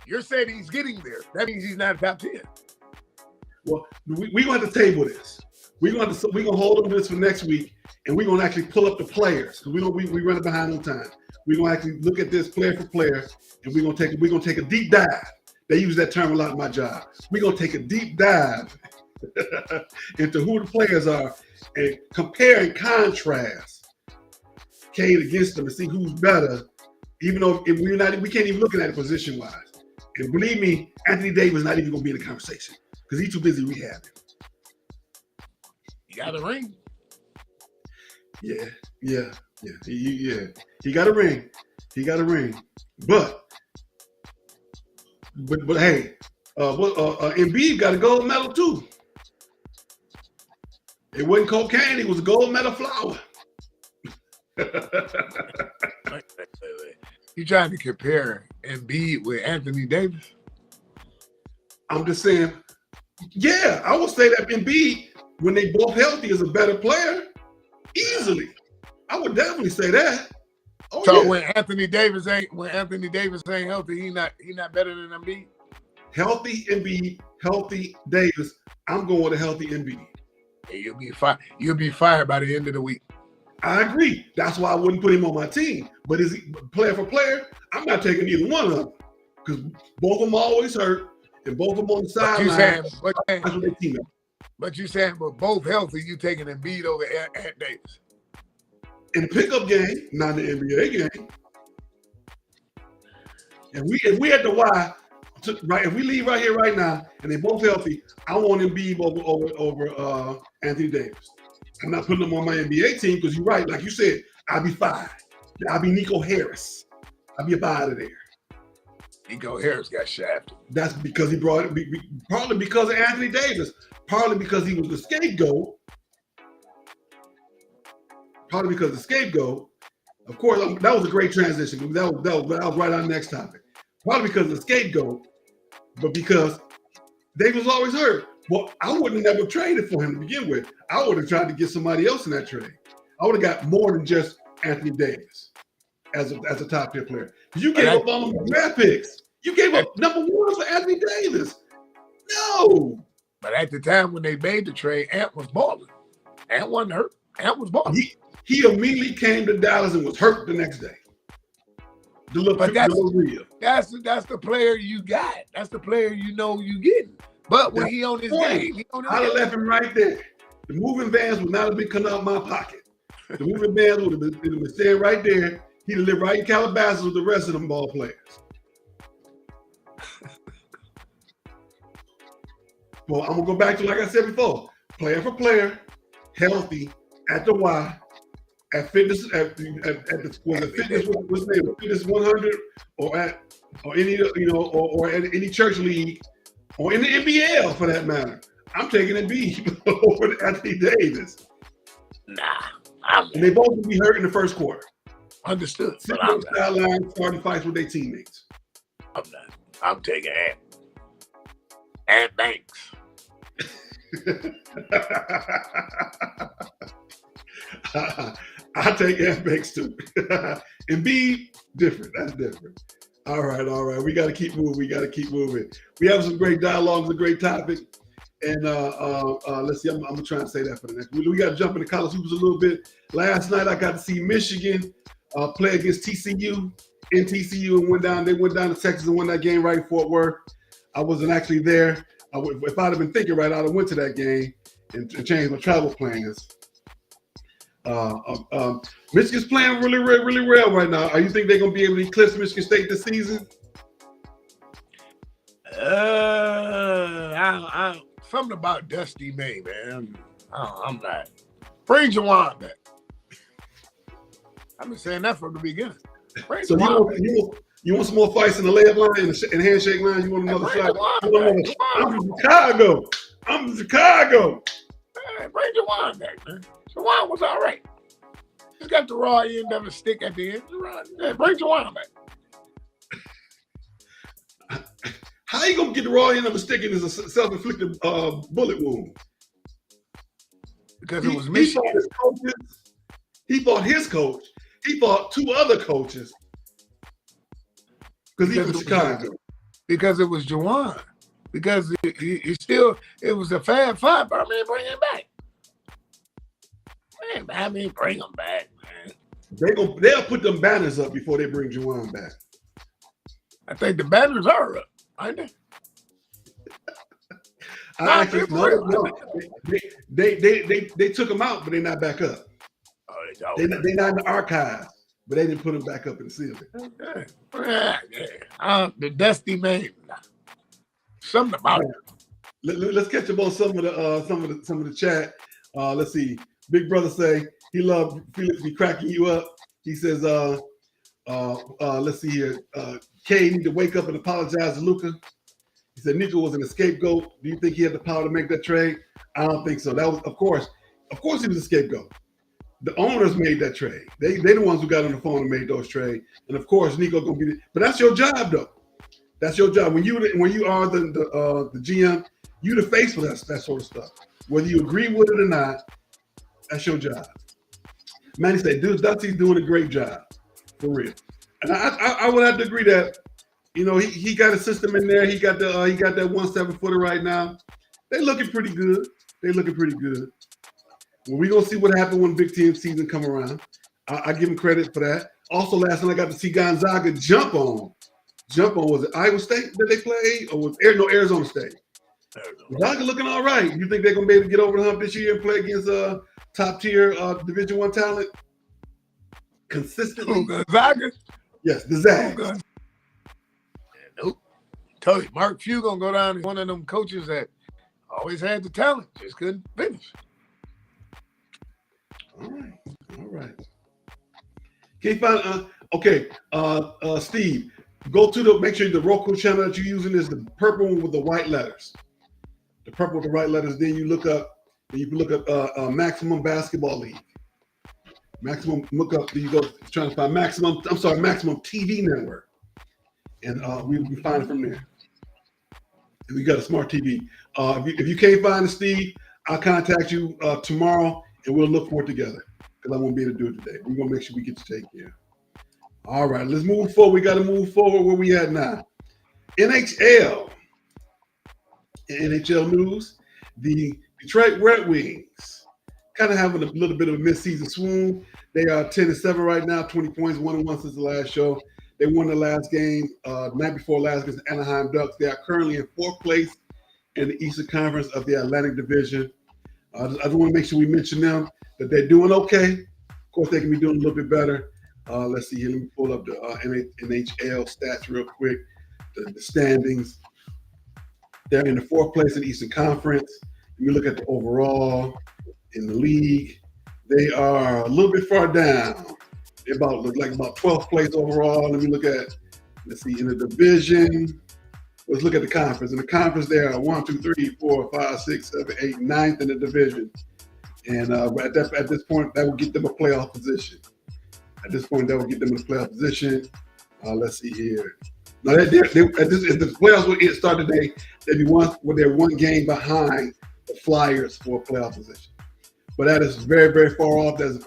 you're saying he's getting there. That means he's not top 10. Well, we're going to have to table this. We're going to hold on to this for next week, and we're going to actually pull up the players because we running behind on time. We're going to actually look at this player for player, and we're going to take a deep dive. They use that term a lot in my job. We're going to take a deep dive into who the players are and compare and contrast Cade against them and see who's better. Even though we can't even look at it position wise. And believe me, Anthony Davis is not even going to be in the conversation because he's too busy rehabbing. He got a ring. Yeah. He got a ring. But hey, Embiid got a gold medal too. It wasn't cocaine; it was a gold medal flower. You trying to compare Embiid with Anthony Davis? I'm just saying, yeah, I would say that Embiid, when they both healthy, is a better player. Easily. I would definitely say that. Oh, so yeah. when Anthony Davis ain't healthy, he not better than Embiid? Healthy Embiid, healthy Davis. I'm going with a healthy Embiid. Yeah, you'll be fired by the end of the week. I agree. That's why I wouldn't put him on my team. But is he player for player? I'm not taking either one of them because both of them always hurt and both of them on the sideline. That's what they team up. But you saying, but both healthy, you taking Embiid over Ant Davis? In the pickup game, not in the NBA game. If we had the Y, right? If we leave right here right now and they both healthy, I want Embiid over Anthony Davis. I'm not putting him on my NBA team because you're right. Like you said, I'll be fired. I'll be Nico Harris. I'll be up out of there. Nico Harris got shafted. That's because he brought it, partly because of Anthony Davis, partly because he was the scapegoat. Partly because of the scapegoat. Of course, that was a great transition. That was right on the next topic. Partly because of the scapegoat, but because Davis was always hurt. Well, I wouldn't have never traded for him to begin with. I would have tried to get somebody else in that trade. I would have got more than just Anthony Davis as a top tier player. You gave up all the draft picks. You gave up number one for Anthony Davis. No. But at the time when they made the trade, Ant was balling. Ant wasn't hurt. Ant was balling. He immediately came to Dallas and was hurt the next day. That's the player you got. That's the player you know you getting. But when he on his game, I'd have left him right there. The moving vans would not have been coming out of my pocket. The moving vans would have been staying right there. He'd have lived right in Calabasas with the rest of them ball players. Well, I'm gonna go back to like I said before, player for player, healthy at the Y, at fitness at the fitness 100 or at any church league. Or in the NBL, for that matter. I'm taking Embiid over Anthony Davis. And they both will be hurt in the first quarter. Understood. Sitting on the sideline, starting fights with their teammates. I'm not. I'm taking Ant Banks. I take Ant Banks too. Embiid, different. That's different. All right. We got to keep moving. We have some great dialogues, a great topic. And let's see, I'm going to try and say that for the next. We got to jump into college hoops a little bit. Last night, I got to see Michigan play against TCU in TCU and they went down to Texas and won that game right in Fort Worth. I wasn't actually there. If I'd have been thinking right, I'd have went to that game and changed my travel plans. Michigan's playing really well right now. You think they're going to be able to eclipse Michigan State this season? Something about Dusty May, man. I'm not. Bring Jawan back. I've been saying that from the beginning. Bring So Jawan back. you want some more fights in the layup line and handshake line? You want another shot? I'm from Chicago. I'm from Chicago. Man, bring Jawan back, man. Jawan was all right. He's got the raw end of a stick at the end. Bring Jawan back. How you gonna get the raw end of a stick in a self-inflicted bullet wound? Because it was Michigan. He fought his coach. He fought two other coaches. Because he was Chicago. Because it was Jawan. Because it was a fab fight. But I mean, bring him back. Man, I mean, bring him back, man. They'll put them banners up before they bring Jawan back. I think the banners are up, aren't they? They took them out, but they're not back up. Oh, they're not in the archives, but they didn't put them back up in the ceiling. The Dusty Man. Something about it. Let's catch up on some of the chat. Let's see. Big brother say he loved Felix be cracking you up. He says, let's see here. K need to wake up and apologize to Luka. He said Nico was an scapegoat. Do you think he had the power to make that trade? I don't think so. That was, of course he was a scapegoat. The owners made that trade. They the ones who got on the phone and made those trades. And of course, Nico gonna be. But that's your job, though. That's your job. When you are the GM, you the face for that sort of stuff. Whether you agree with it or not, that's your job. Manny said, "Dude, Dusty's doing a great job, for real." And I would have to agree that, you know, he got a system in there. He got that 17-footer right now. They looking pretty good. Well, we're gonna see what happens when Big Ten season come around. I give him credit for that. Also, last night I got to see Gonzaga jump on. Was it Iowa State that they played, or was Arizona State? Gonzaga looking all right. You think they're gonna be able to get over the hump this year and play against top tier Division I talent consistently? Gonzaga? Yes, the Zags. Nope. Tell you, Mark Few gonna go down as one of them coaches that always had the talent, just couldn't finish. All right. Can you find Steve, make sure the Roku channel that you're using is the purple one with the white letters. The purple with the white letters. Then you look up Maximum Basketball League. Maximum, look up, you go trying to find Maximum TV Network. And we find it from there. And we got a smart TV. If you can't find it, Steve, I'll contact you tomorrow and we'll look for it together, because I won't be able to do it today. We're going to make sure we get to take care. All right, let's move forward. We got to move forward. Where we at now? NHL news. The Detroit Red Wings kind of having a little bit of a mid-season swoon. They are 10-7 right now, 20 points, 1-1 since the last show. They won the last game, night before last against the Anaheim Ducks. They are currently in 4th place in the Eastern Conference of the Atlantic Division. I just want to make sure we mention them, that they're doing okay. Of course, they can be doing a little bit better. Let's see here. Let me pull up the NHL stats real quick. The standings. They're in the 4th place in the Eastern Conference. When you look at the overall in the league, they are a little bit far down. They're about 12th place overall. Let's see, in the division. Let's look at the conference. In the conference, they are 1, 2, 3, 4, 5, 6, 7, 8, 9th in the division. And at this point, that will get them a playoff position. Let's see here. Now, if the playoffs will start today, they're one game behind the Flyers for a playoff position. But that is very, very far off. That's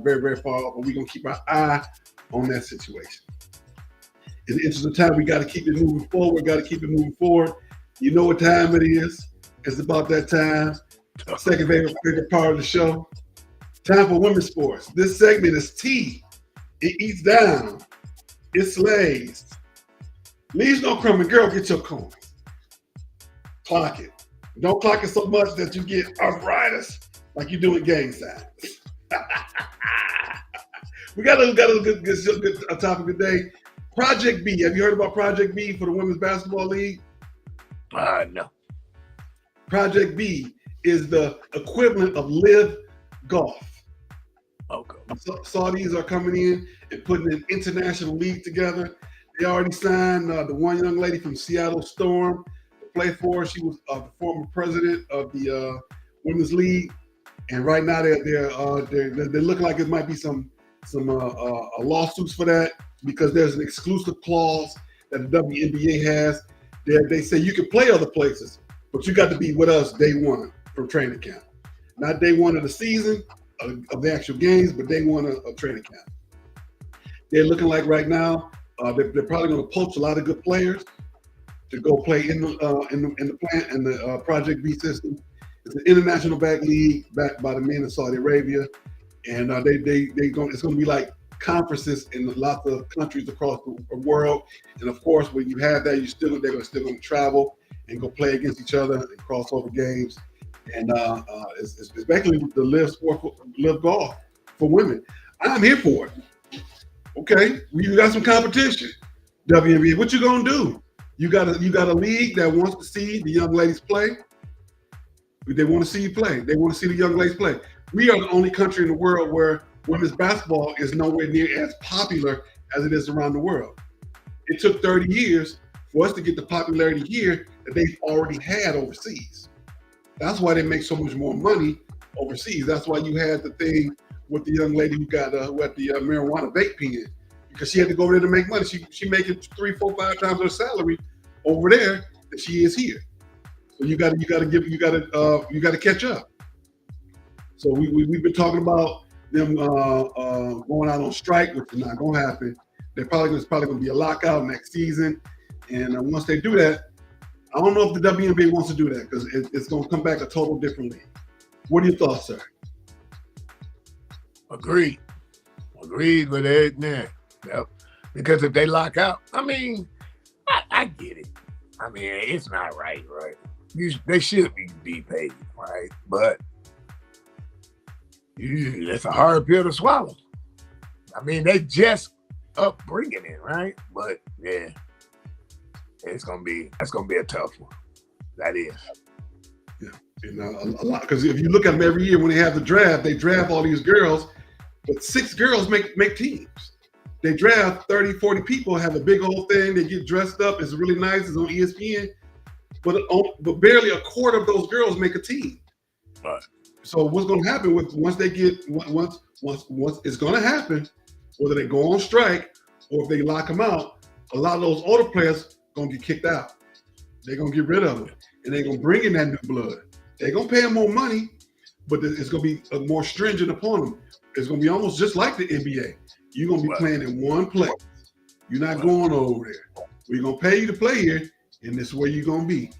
very, very far off. But we're going to keep our eye on that situation. In the interest of time, we got to keep it moving forward. You know what time it is. It's about that time. Second favorite part of the show. Time for women's sports. This segment is tea. It eats down. It slays. Leaves no crumb, and girl, get your coins. Clock it. Don't clock it so much that you get arthritis like you do at gang signs. We got a good topic today. Project B. Have you heard about Project B for the Women's Basketball League? No. Project B is the equivalent of Live Golf. Okay. Saudis are coming in and putting an international league together. They already signed the one young lady from Seattle Storm to play for. She was the former president of the women's league, and right now they look like it might be some lawsuits for that because there's an exclusive clause that the WNBA has. They say you can play other places, but you got to be with us day one from training camp, not day one of the season of the actual games, but day one of training camp. They're looking like right now they're probably going to poach a lot of good players to go play in the Project B system. It's an international back league backed by the men of Saudi Arabia, and it's going to be like conferences in lots of countries across the world. And of course, when you have that, they're still going to travel and go play against each other and crossover games. And it's basically the live golf for women. I'm here for it. Okay, you got some competition. WNBA, what you gonna do? You got a league that wants to see the young ladies play. They want to see you play. They want to see the young ladies play. We are the only country in the world where women's basketball is nowhere near as popular as it is around the world. It took 30 years for us to get the popularity here that they've already had overseas. That's why they make so much more money overseas. That's why you had the thing with the young lady who got who had the marijuana vape pen, because she had to go there to make money. She making 3, 4, 5 times her salary over there than she is here. So you got to catch up. So we've been talking about them going out on strike, which is not going to happen. It's probably going to be a lockout next season, and once they do that, I don't know if the WNBA wants to do that because it's going to come back a total different league. What are your thoughts, sir? Agreed with it there. Yep. Because if they lock out, I mean, I get it. I mean, it's not right? They should be paid, right? But it's a hard pill to swallow. I mean, they just up bringing it, right? But yeah, that's gonna be a tough one. That is. Yeah, a lot, because if you look at them every year when they have the draft, they draft all these girls, but 6 girls make teams. They draft 30, 40 people, have a big old thing. They get dressed up. It's really nice. It's on ESPN, but barely a quarter of those girls make a team. Right. So what's going to happen once it's going to happen, whether they go on strike or if they lock them out, a lot of those older players going to get kicked out. They're going to get rid of them, and they're going to bring in that new blood. They're going to pay them more money, but it's going to be more stringent upon them. It's going to be almost just like the NBA. You're going to be playing in one place. You're not going over there. We're going to pay you to play here, and this is where you're going to be.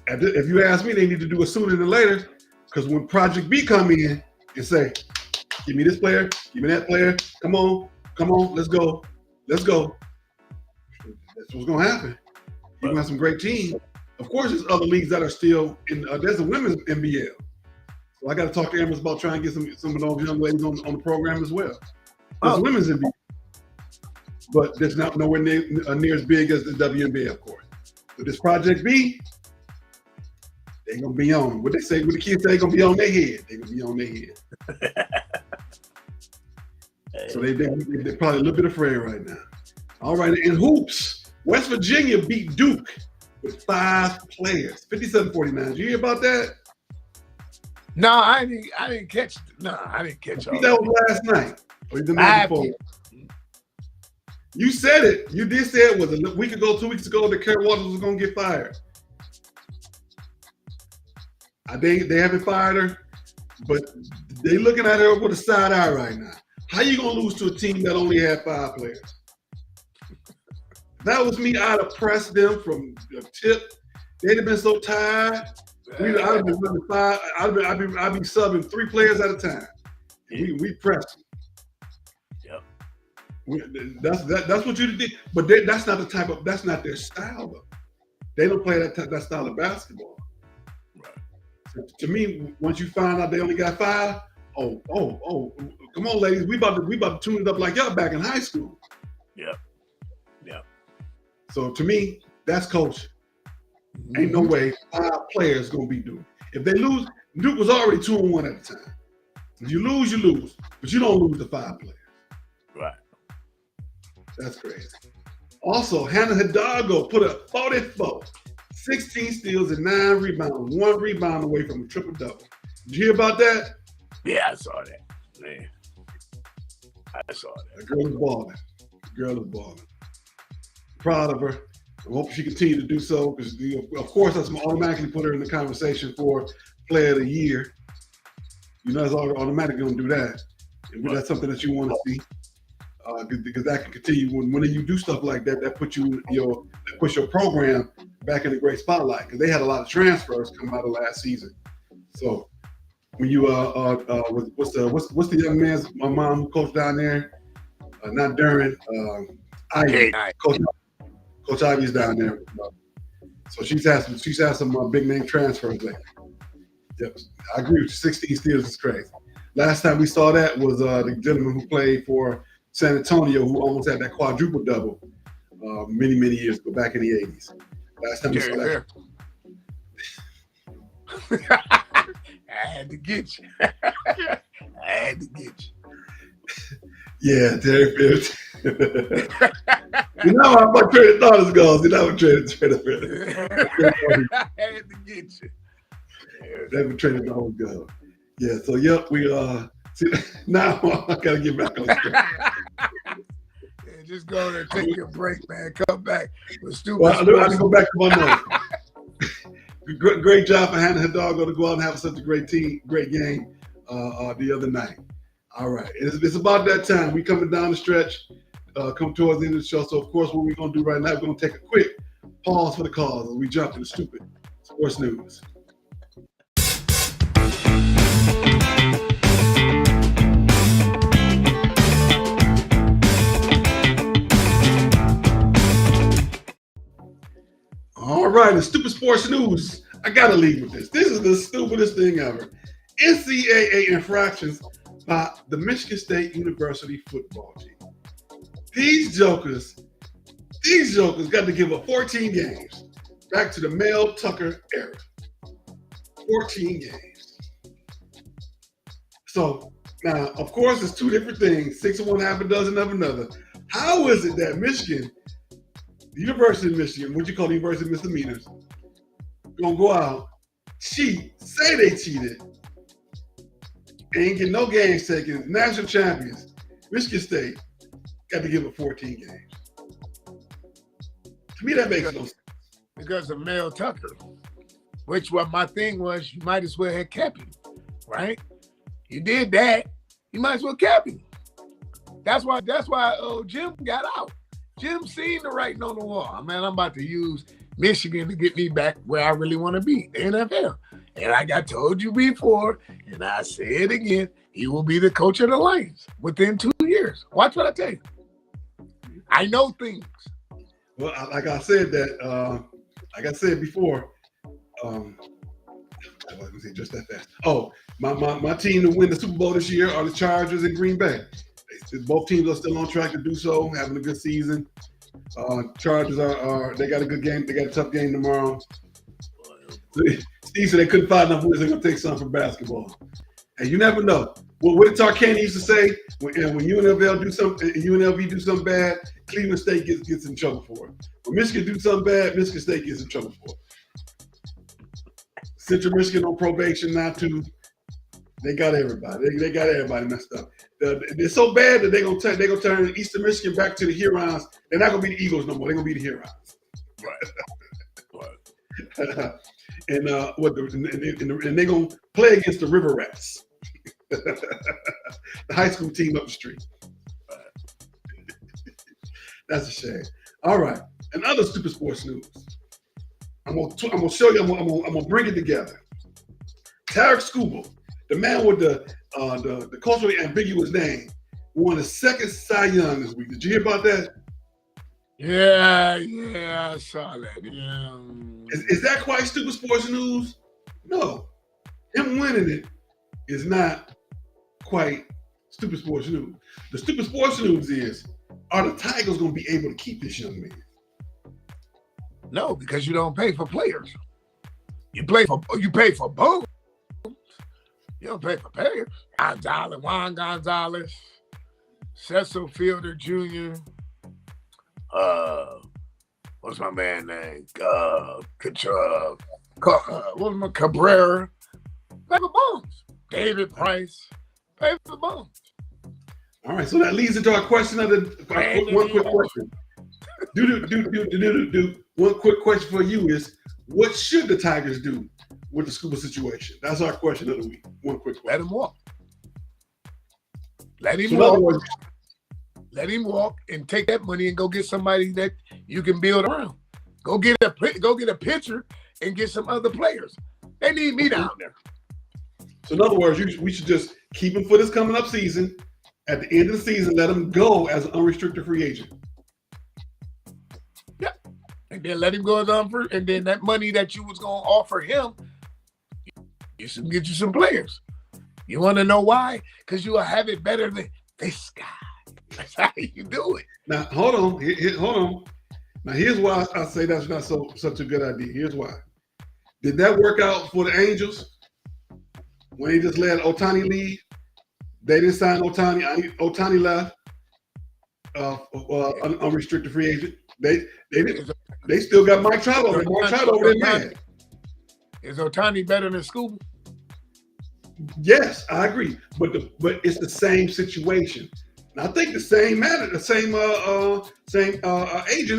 If you ask me, they need to do it sooner than later, because when Project B come in and say, give me this player, give me that player, come on, let's go. That's what's going to happen. You're going to have some great teams. Of course, there's other leagues that are still in. There's a women's NBL. So I got to talk to Amos about trying to get some of those young ladies on the program as well. There's women's NBL, but it's not nowhere near as big as the WNBA, of course. But this Project B, they're gonna be on. What the kids say, they're gonna be on their head. They're gonna be on their head. So they're probably a little bit afraid right now. All right, in hoops, West Virginia beat Duke with 5 players, 57-49. Did you hear about that? No, I didn't catch. I didn't catch all that. Was last night or the night before. You said it. You did say it was a week ago, 2 weeks ago that Kerry Walters was going to get fired. They haven't fired her, but they looking at her with a side eye right now. How you going to lose to a team that only had 5 players? If that was me, I'd have pressed them from the tip. They'd have been so tired. I'd have been running 5. I'd be subbing 3 players at a time. We pressed them. That's what you did, but that's not their style though. They don't play that style of basketball. Right. So, to me, once you find out they only got 5, oh, come on, ladies, we about to tune it up like y'all back in high school. Yeah. So to me, that's coaching. Ain't no way 5 players gonna beat Duke. If they lose, Duke was already 2-1 at the time. If you lose, you lose, but you don't lose to 5 players. Right. That's crazy. Also, Hannah Hidalgo put up 44, 16 steals and 9 rebounds, 1 rebound away from a triple-double. Did you hear about that? Yeah, I saw that. Man, I saw that. The girl is balling. The girl is balling. Proud of her. I hope she continues to do so because, of course, that's going to automatically put her in the conversation for Player of the Year. You know, it's automatically going to do that. And that's something that you want to see. Because that can continue when you do stuff like that. That puts your program back in a great spotlight because they had a lot of transfers coming out of last season. So when you what's the young man's my mom who coached down there? Not Duran, Ivy. Coach Ivy's down there. So she's had some big name transfers lately. Yep, I agree with you. 16 steals is crazy. Last time we saw that was the gentleman who played for San Antonio, who almost had that quadruple double many years ago, back in the 80s. Last time we saw that. I had to get you. I had to get you. Yeah, Terry Phillips. You know how my train of thought goes. You know how my train of I had to get you. Never train of thought goes. Yeah, so yep, we see, now I gotta get back on the track. Yeah, just go there, take your break, man. Come back with Stoopid. Well, I can go back to my notes. Great job for Hannah Hidalgo to go out and have such a great game the other night. All right, it's about that time. We coming down the stretch, come towards the end of the show. So of course, what we're gonna do right now, we're gonna take a quick pause for the cause as we jump to the Stoopid Sports News. All right, the Stoopid Sports News. I gotta leave with this. This is the stupidest thing ever. NCAA infractions by the Michigan State University football team. These jokers got to give up 14 games back to the Mel Tucker era. 14 games. So now, of course, it's 2 different things. 6 of one, half a dozen of another. How is it that Michigan, the University of Michigan, what you call the University of Misdemeanors, gonna go out, cheat, say they cheated, ain't get no games taken, national champions, Michigan State, got to give up 14 games. To me, that makes no sense. Because of Mel Tucker, which what my thing was, you might as well have kept him, right? You did that, you might as well kept him. That's why Jim got out. Jim seen the writing on the wall. Man, I'm about to use Michigan to get me back where I really want to be, the NFL. And I got told you before, and I say it again, he will be the coach of the Lions within 2 years. Watch what I tell you. I know things. Well, like I said before, let me see just that fast. Oh, my team to win the Super Bowl this year are the Chargers and Green Bay. Both teams are still on track to do so, having a good season. Chargers they got a good game. They got a tough game tomorrow. Steve said they couldn't find enough wins. They're gonna take some for basketball. And you never know. Well, what did Tarkanian used to say? When UNLV do something bad, Cleveland State gets in trouble for it. When Michigan do something bad, Michigan State gets in trouble for it. Central Michigan on probation now too. They got everybody. They got everybody messed up. They're so bad that they're gonna turn Eastern Michigan back to the Hurons. They're not gonna be the Eagles no more. They're gonna be the Hurons. Right. And they're gonna play against the River Rats, the high school team up the street. That's a shame. All right, another Stoopid sports news. I'm gonna show you. I'm gonna bring it together. Tarek Skubal, the man with the culturally ambiguous name, won the 2nd Cy Young this week. Did you hear about that? Yeah, I saw that. Yeah. Is that quite Stoopid sports news? No. Him winning it is not quite Stoopid sports news. The Stoopid sports news is, are the Tigers going to be able to keep this young man? No, because you don't pay for players. You pay for both. You don't pay for players. Juan Gonzalez, Cecil Fielder Jr. What's my man name? Cabrera. Pay for bones. David Price. Pay for bones. All right, so that leads into our question of the one quick question. One quick question for you is, what should the Tigers do with the scuba situation? That's our question of the week. One quick question. Let him walk. Let him walk. Let him walk and take that money and go get somebody that you can build around. Go get a pitcher and get some other players. They need me down there. So in other words, we should just keep him for this coming up season. At the end of the season, let him go as an unrestricted free agent. Yeah. And then let him go as unrestricted. And then that money that you was going to offer him, you should get you some players. You want to know why? Because you will have it better than this guy. That's how you do it. Now, hold on. Hold on. Now, here's why I say that's not such a good idea. Here's why. Did that work out for the Angels when they just let Ohtani leave? They didn't sign Ohtani. Ohtani left, unrestricted free agent. They still got Mike Trout over there. Mike Trout over there mad. Is Ohtani better than Scooby? Yes, I agree. But it's the same situation. And I think the same agent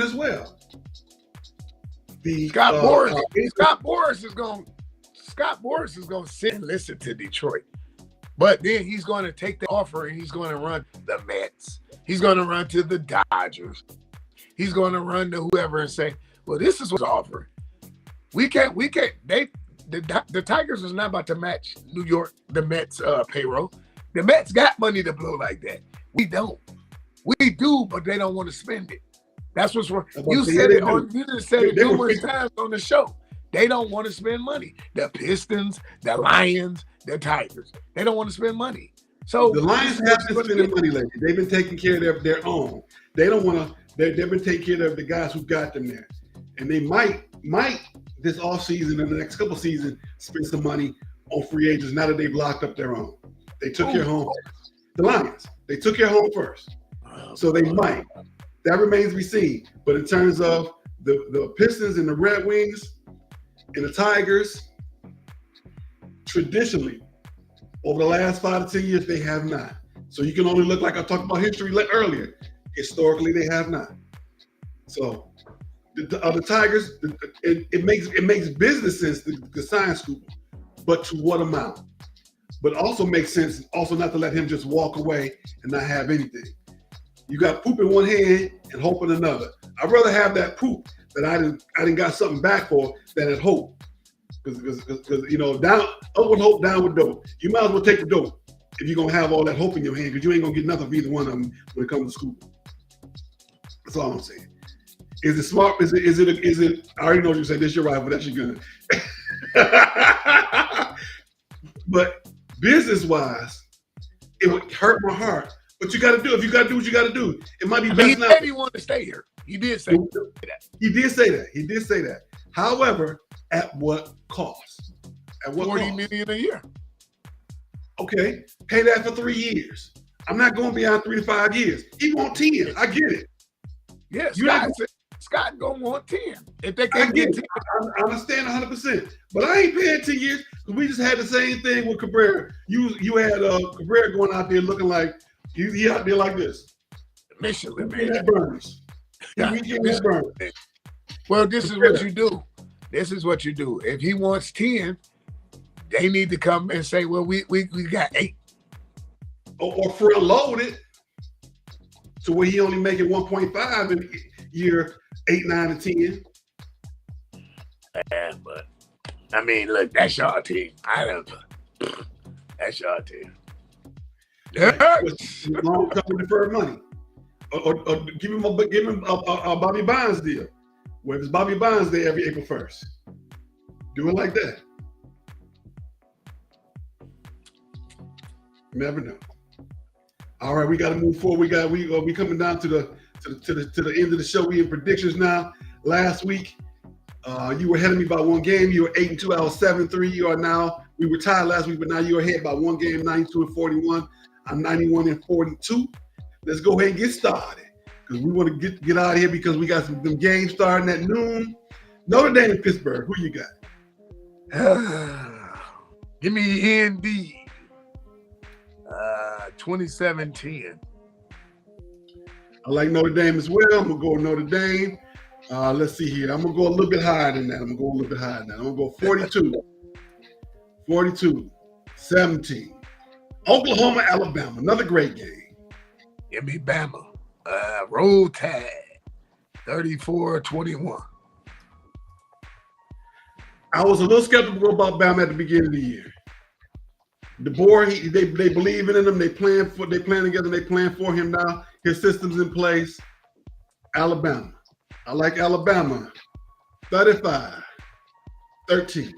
as well. Scott Boras is going to sit and listen to Detroit. But then he's going to take the offer and he's going to run the Mets. He's going to run to the Dodgers. He's going to run to whoever and say, well, this is what's offered. The Tigers is not about to match New York, the Mets payroll. The Mets got money to blow like that. We don't. We do, but they don't want to spend it. That's what's wrong. You just said it numerous times on the show. They don't want to spend money. The Pistons, the Lions, the Tigers. They don't want to spend money. So the Lions have been spending money lately. They've been taking care of their own. They don't want to. They've been taking care of the guys who got them there, and they might this offseason and the next couple seasons spend some money on free agents now that they've locked up their own. They took care of home. The Lions. They took care of home first, so they might. That remains to be seen. But in terms of the Pistons and the Red Wings and the Tigers, traditionally, over the last 5 to 10 years, they have not. So you can only look like I talked about history earlier. Historically, they have not. So the Tigers, it makes business sense to sign Scoop, but to what amount? But also makes sense also not to let him just walk away and not have anything. You got poop in one hand and hope in another. I'd rather have that poop that I didn't got something back for than that hope. Because upward hope, downward dope. You might as well take the dope if you're gonna have all that hope in your hand, because you ain't gonna get nothing from either one of them when it comes to school. That's all I'm saying. Is it smart? Is it? I already know what you said. This your right, but that's your gun. But business-wise, it would hurt my heart. But you got to do. If you got to do what you got to do, it might be best now. He said he wanted to stay here. He did say that. He did say that. However, at what cost? At what $40 million a year. Okay, pay that for 3 years. I'm not going beyond 3 to 5 years. He want 10. I get it. Yeah, Scott gonna want 10 if they I can't get 10. I understand 100%, but I ain't paying 10 years. We just had the same thing with Cabrera. You had Cabrera going out there looking like he out there like this. Michelin man. That burns. That burns. Well, this is what you do. This is what you do. If he wants 10, they need to come and say, well, we got 8. Or front load it to where he only making 1.5 in year 8, 9, and 10. Yeah, but I mean, look, that's your team. That's your team. Long term deferred money, or give him a Bobby Bonds deal, where it's Bobby Bonds Day every April 1st. Do it like that. Never know. All right, we got to move forward. We coming down to the end of the show. We in predictions now. Last week, You were ahead of me by one game. You were 8-2. I was 7-3. You are now. We were tied last week, but now you're ahead by one game, 92-41. I'm 91-42. Let's go ahead and get started because we want to get out of here because we got some games starting at noon. Notre Dame and Pittsburgh. Who you got? Give me ND. 27-10. I like Notre Dame as well. I'm going to go with Notre Dame. Let's see here. I'm going to go a little bit higher than that. I'm going to go 42. 42-17. Oklahoma, Alabama. Another great game. Give me Bama. Roll Tide. 34-21. I was a little skeptical about Bama at the beginning of the year. DeBoer, they believe in him. They plan together. They plan for him now. His system's in place. Alabama. I like Alabama. 35-13.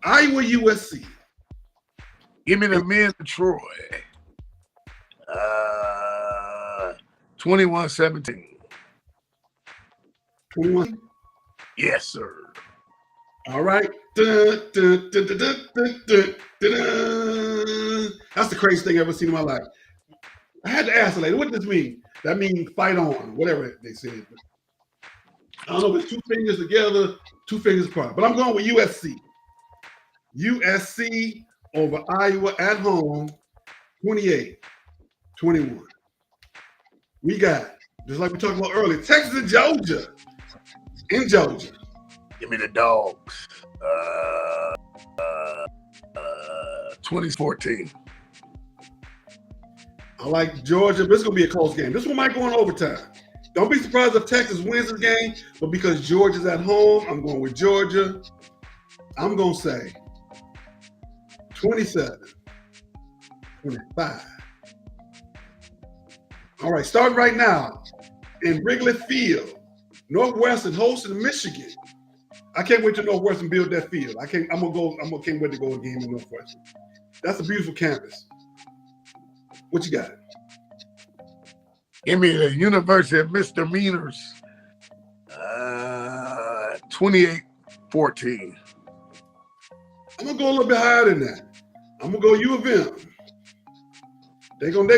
Iowa, USC. Give me the men of Troy. 21-17. 21. Yes, sir. All right. Dun, dun, dun, dun, dun, dun, dun, dun. That's the craziest thing I've ever seen in my life. I had to ask the lady, what does this mean? That means fight on, whatever they said. I don't know if it's two fingers together, two fingers apart. But I'm going with USC. USC over Iowa at home, 28-21. We got, just like we talked about earlier, Texas and Georgia. In Georgia. Give me the Dogs. 2014. I like Georgia, but it's going to be a close game. This one might go in overtime. Don't be surprised if Texas wins this game, but because Georgia's at home, I'm going with Georgia. I'm going to say 27-25. All right, starting right now in Wrigley Field, Northwestern hosting Michigan. I can't wait to Northwestern build that field. Can't wait to go a game in Northwestern. That's a beautiful campus. What you got? Give me the University of Misdemeanors. 28-14. I'm gonna go a little bit higher than that. I'm gonna go U of M. They're gonna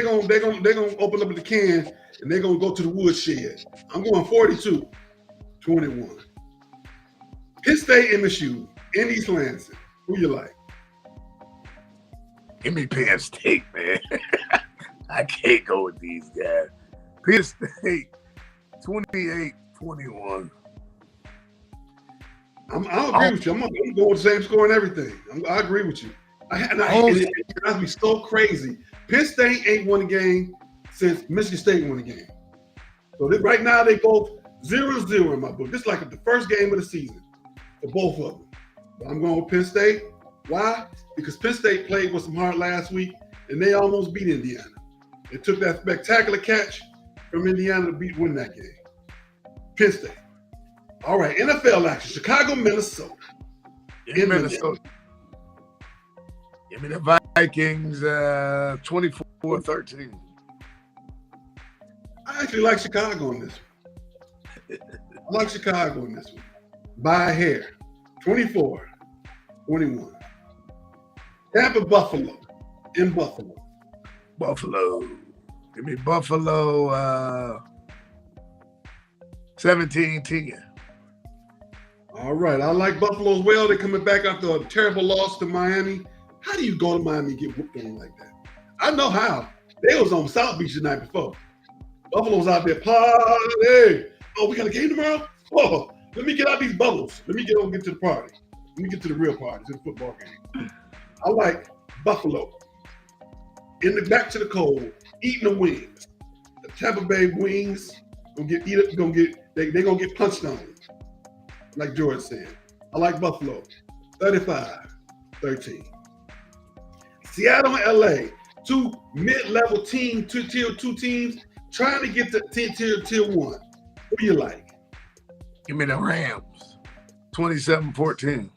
open up the can and they're gonna go to the woodshed. I'm going 42-21. Penn State, MSU in East Lansing. Who you like? Give me Penn State, man. I can't go with these guys. Penn State, 28-21. I agree with you. I'm going with the same score and everything. I agree with you. It drives me so crazy. Penn State ain't won a game since Michigan State won a game. So right now they both 0-0 in my book. This is like the first game of the season for both of them. But I'm going with Penn State. Why? Because Penn State played with some heart last week and they almost beat Indiana. They took that spectacular catch from Indiana to win that game. Penn State. All right, NFL action. Chicago, Minnesota. In Minnesota. Give me the Vikings, 24-13. I actually like Chicago in this one. By a hair. 24-21. Tampa, Buffalo. In Buffalo. Buffalo. Give me Buffalo, 17-10. All right. I like Buffalo as well. They're coming back after a terrible loss to Miami. How do you go to Miami and get whooped on like that? I know how. They was on South Beach the night before. Buffalo's out there party. Oh, we got a game tomorrow? Oh, let me get out these bubbles. Let me get to the party. Let me get to the real party, to the football game. I like Buffalo. In the back to the cold, eating the wings. The Tampa Bay wings they're gonna get punched on. Like George said. I like Buffalo. 35-13. Seattle and LA, two mid-level teams, two tier 2 teams, trying to get to tier 1. Who you like? Give me the Rams, 27-14.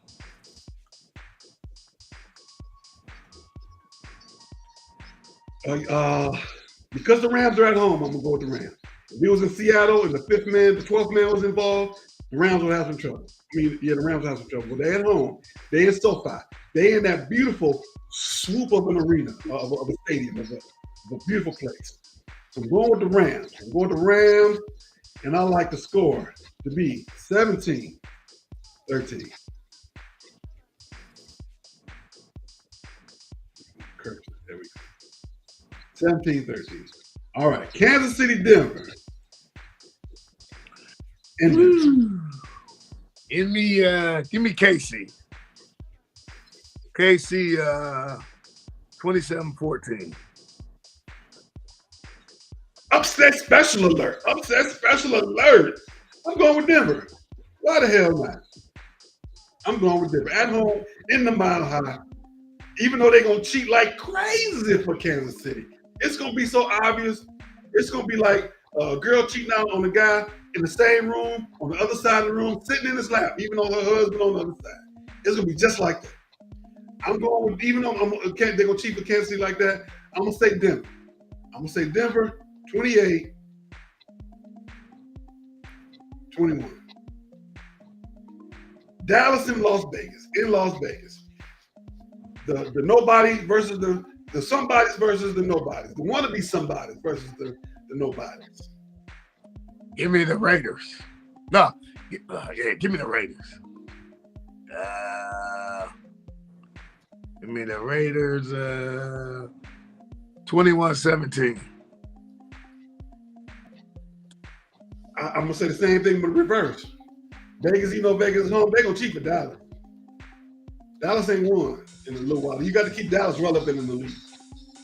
Because the Rams are at home, I'm gonna go with the Rams. If it was in Seattle and the 12th man was involved, The Rams will have some trouble. The Rams will have some trouble. But they're at home. They in SoFi. They in that beautiful swoop of an arena, of a stadium, of a beautiful place. So I'm going with the Rams. And I like the score to be 17-13. There we go. 17-13. All right. Kansas City, Denver. Give me KC. KC 27-14. Upset special alert. I'm going with Denver. Why the hell not? I'm going with Denver. At home, in the Mile High. Even though they're going to cheat like crazy for Kansas City. It's going to be so obvious. It's going to be like a girl cheating out on a guy in the same room, on the other side of the room, sitting in his lap, even though her husband on the other side. It's going to be just like that. I'm going with, even though they're going to cheat for Kansas City like that, I'm going to say Denver. I'm going to say Denver 28-21. Dallas in Las Vegas. The nobodies versus the somebodies versus the nobodies. The wannabe somebodies versus the nobodies. Give me the Raiders. Give me the Raiders. Give me the Raiders 21-17. I'm going to say the same thing, but reverse. Vegas is home. They're going to cheat for Dallas. Dallas ain't won in a little while. You got to keep Dallas relevant in the league.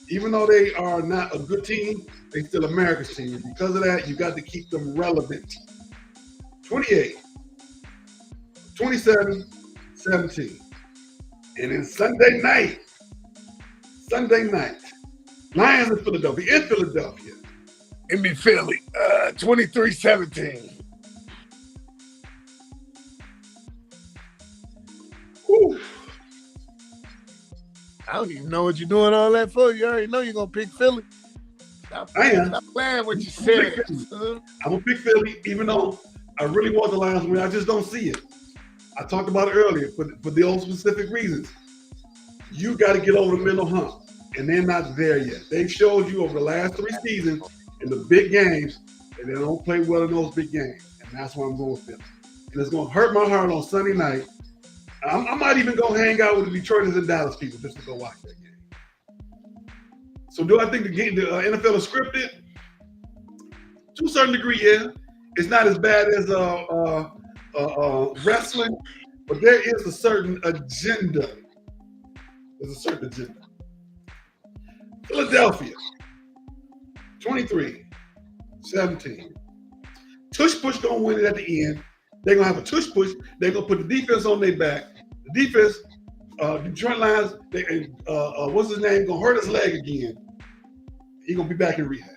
Even though they are not a good team, they still America's team. Because of that, you got to keep them relevant. 28, 27-17. And then Sunday night, Lions in Philadelphia. Give me Philly 23-17. Whew. I don't even know what you're doing all that for. You already know you're going to pick Philly. Stop playing what you said. I'm going to pick Philly, even though I really want the Lions to win. I just don't see it. I talked about it earlier for those specific reasons. You got to get over the mental hump, and they're not there yet. They've showed you over the last 3 seasons in the big games that they don't play well in those big games, and that's why I'm going with Philly. And it's going to hurt my heart on Sunday night. I might even go hang out with the Detroiters and Dallas people just to go watch that game. So do I think the NFL is scripted? To a certain degree, yeah. It's not as bad as wrestling, but there is a certain agenda. Philadelphia, 23-17. Tush push gonna win it at the end. They're gonna have a tush push. They're gonna put the defense on their back. The defense, Detroit Lions, what's his name? Gonna hurt his leg again. He's gonna be back in rehab.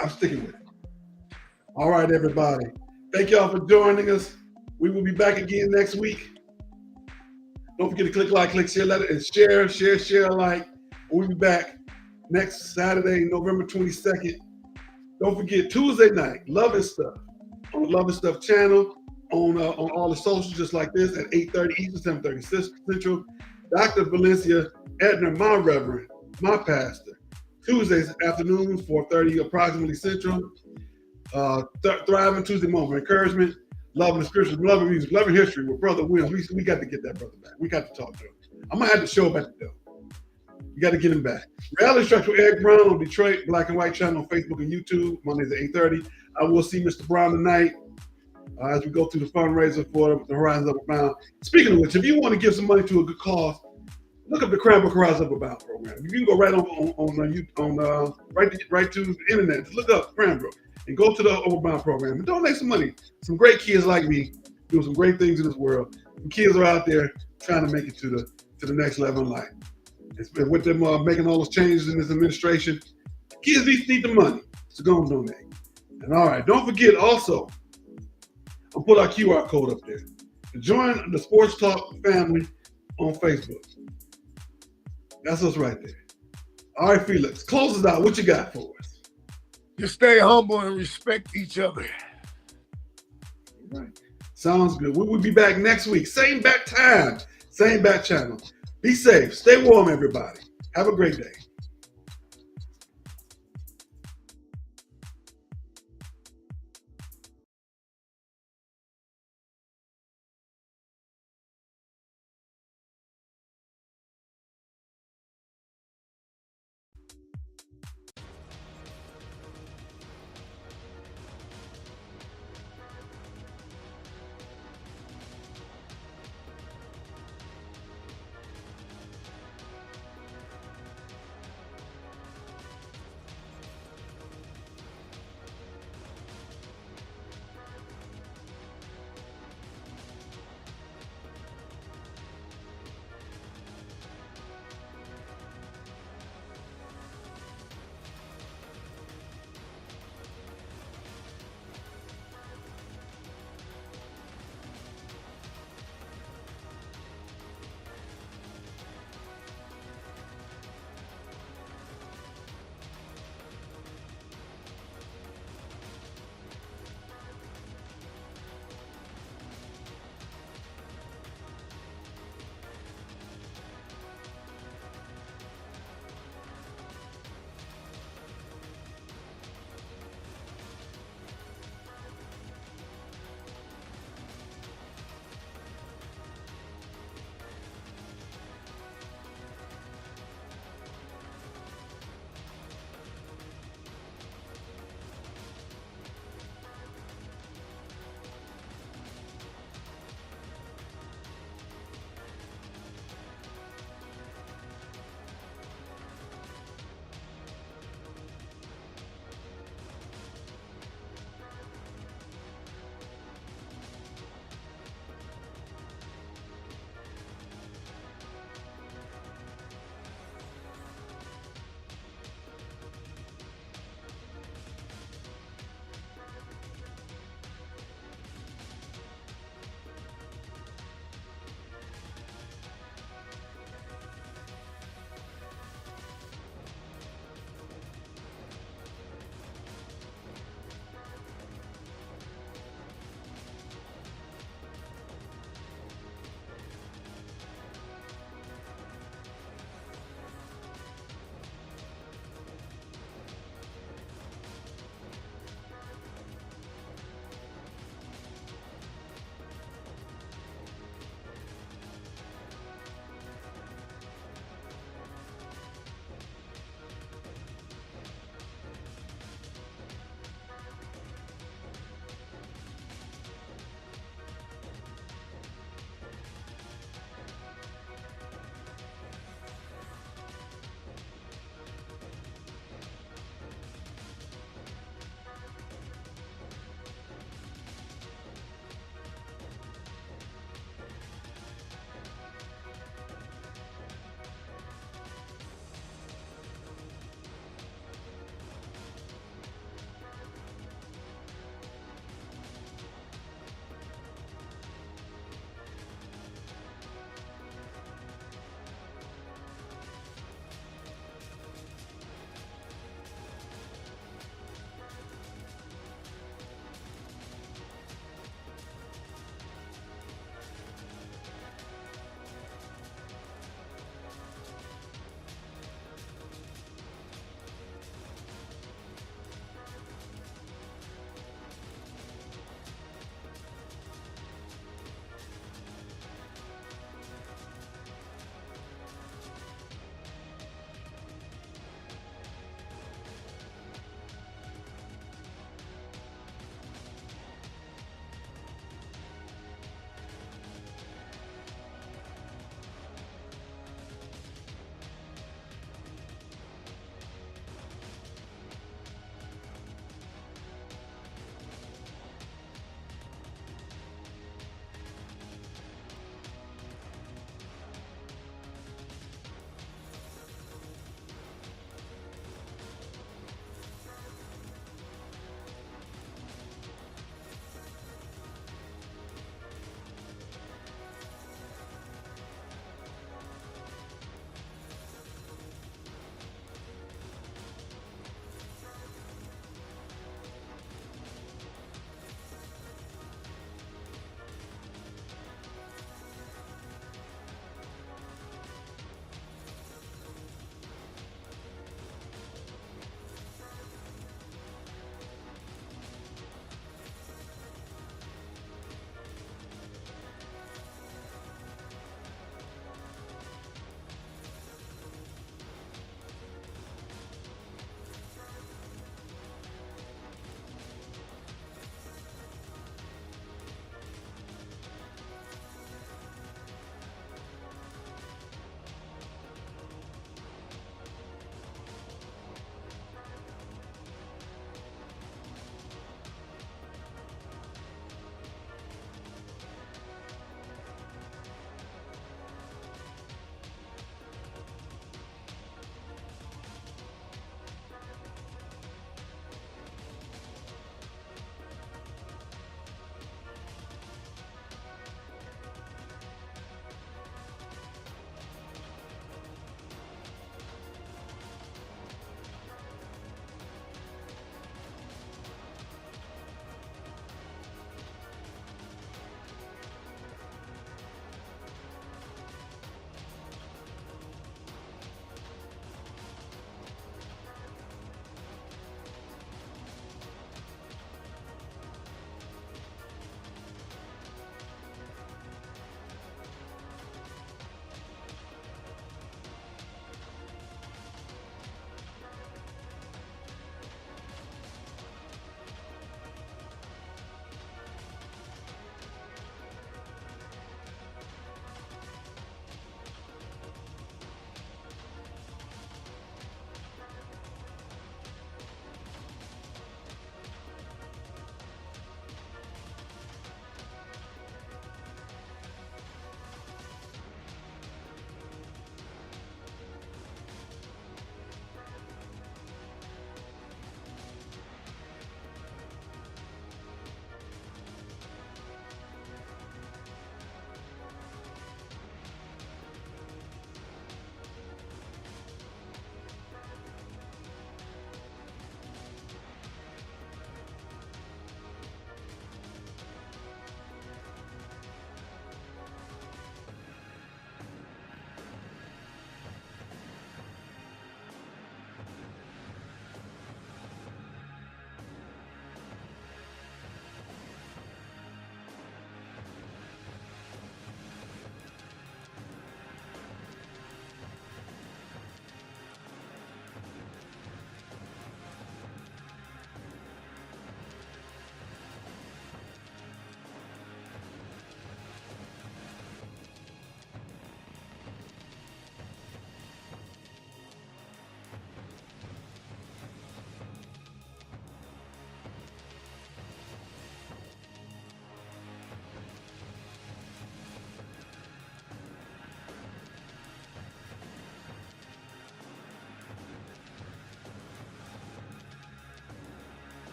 I'm sticking with it. All right, everybody. Thank y'all for joining us. We will be back again next week. Don't forget to click like, click share, and share, like. We'll be back next Saturday, November 22nd. Don't forget, Tuesday night, Love and Stuff on the Love and Stuff channel, on all the socials just like this at 8:30 Eastern, 7:30 Central. Dr. Valencia Edner, my reverend, my pastor. Tuesdays afternoons, 4:30 approximately Central. Thriving Tuesday Moment Encouragement, Loving the Scriptures, Loving Music, Loving History with Brother Williams. We got to get that brother back. We got to talk to him. I'm going to have to show up at the door. You got to get him back. Reality Structure with Eric Brown on Detroit Black and White channel on Facebook and YouTube, Mondays at 8:30. I will see Mr. Brown tonight as we go through the fundraiser for the Horizons Up Bound. Speaking of which, if you want to give some money to a good cause, look up the Cranbrook Horizons Up Bound program. You can go right right to the internet. Just look up Cranbrook and go to the Overbound program and donate some money. Some great kids like me doing some great things in this world. Some kids are out there trying to make it to the next level in life. It's been with them making all those changes in this administration. Kids need the money, so go and donate. And all right, don't forget also, I'll put our QR code up there. To join the Sports Talk family on Facebook. That's us right there. All right, Felix, close us out. What you got for us? Just stay humble and respect each other. Right. Sounds good. We will be back next week. Same bat time, same bat channel. Be safe. Stay warm, everybody. Have a great day.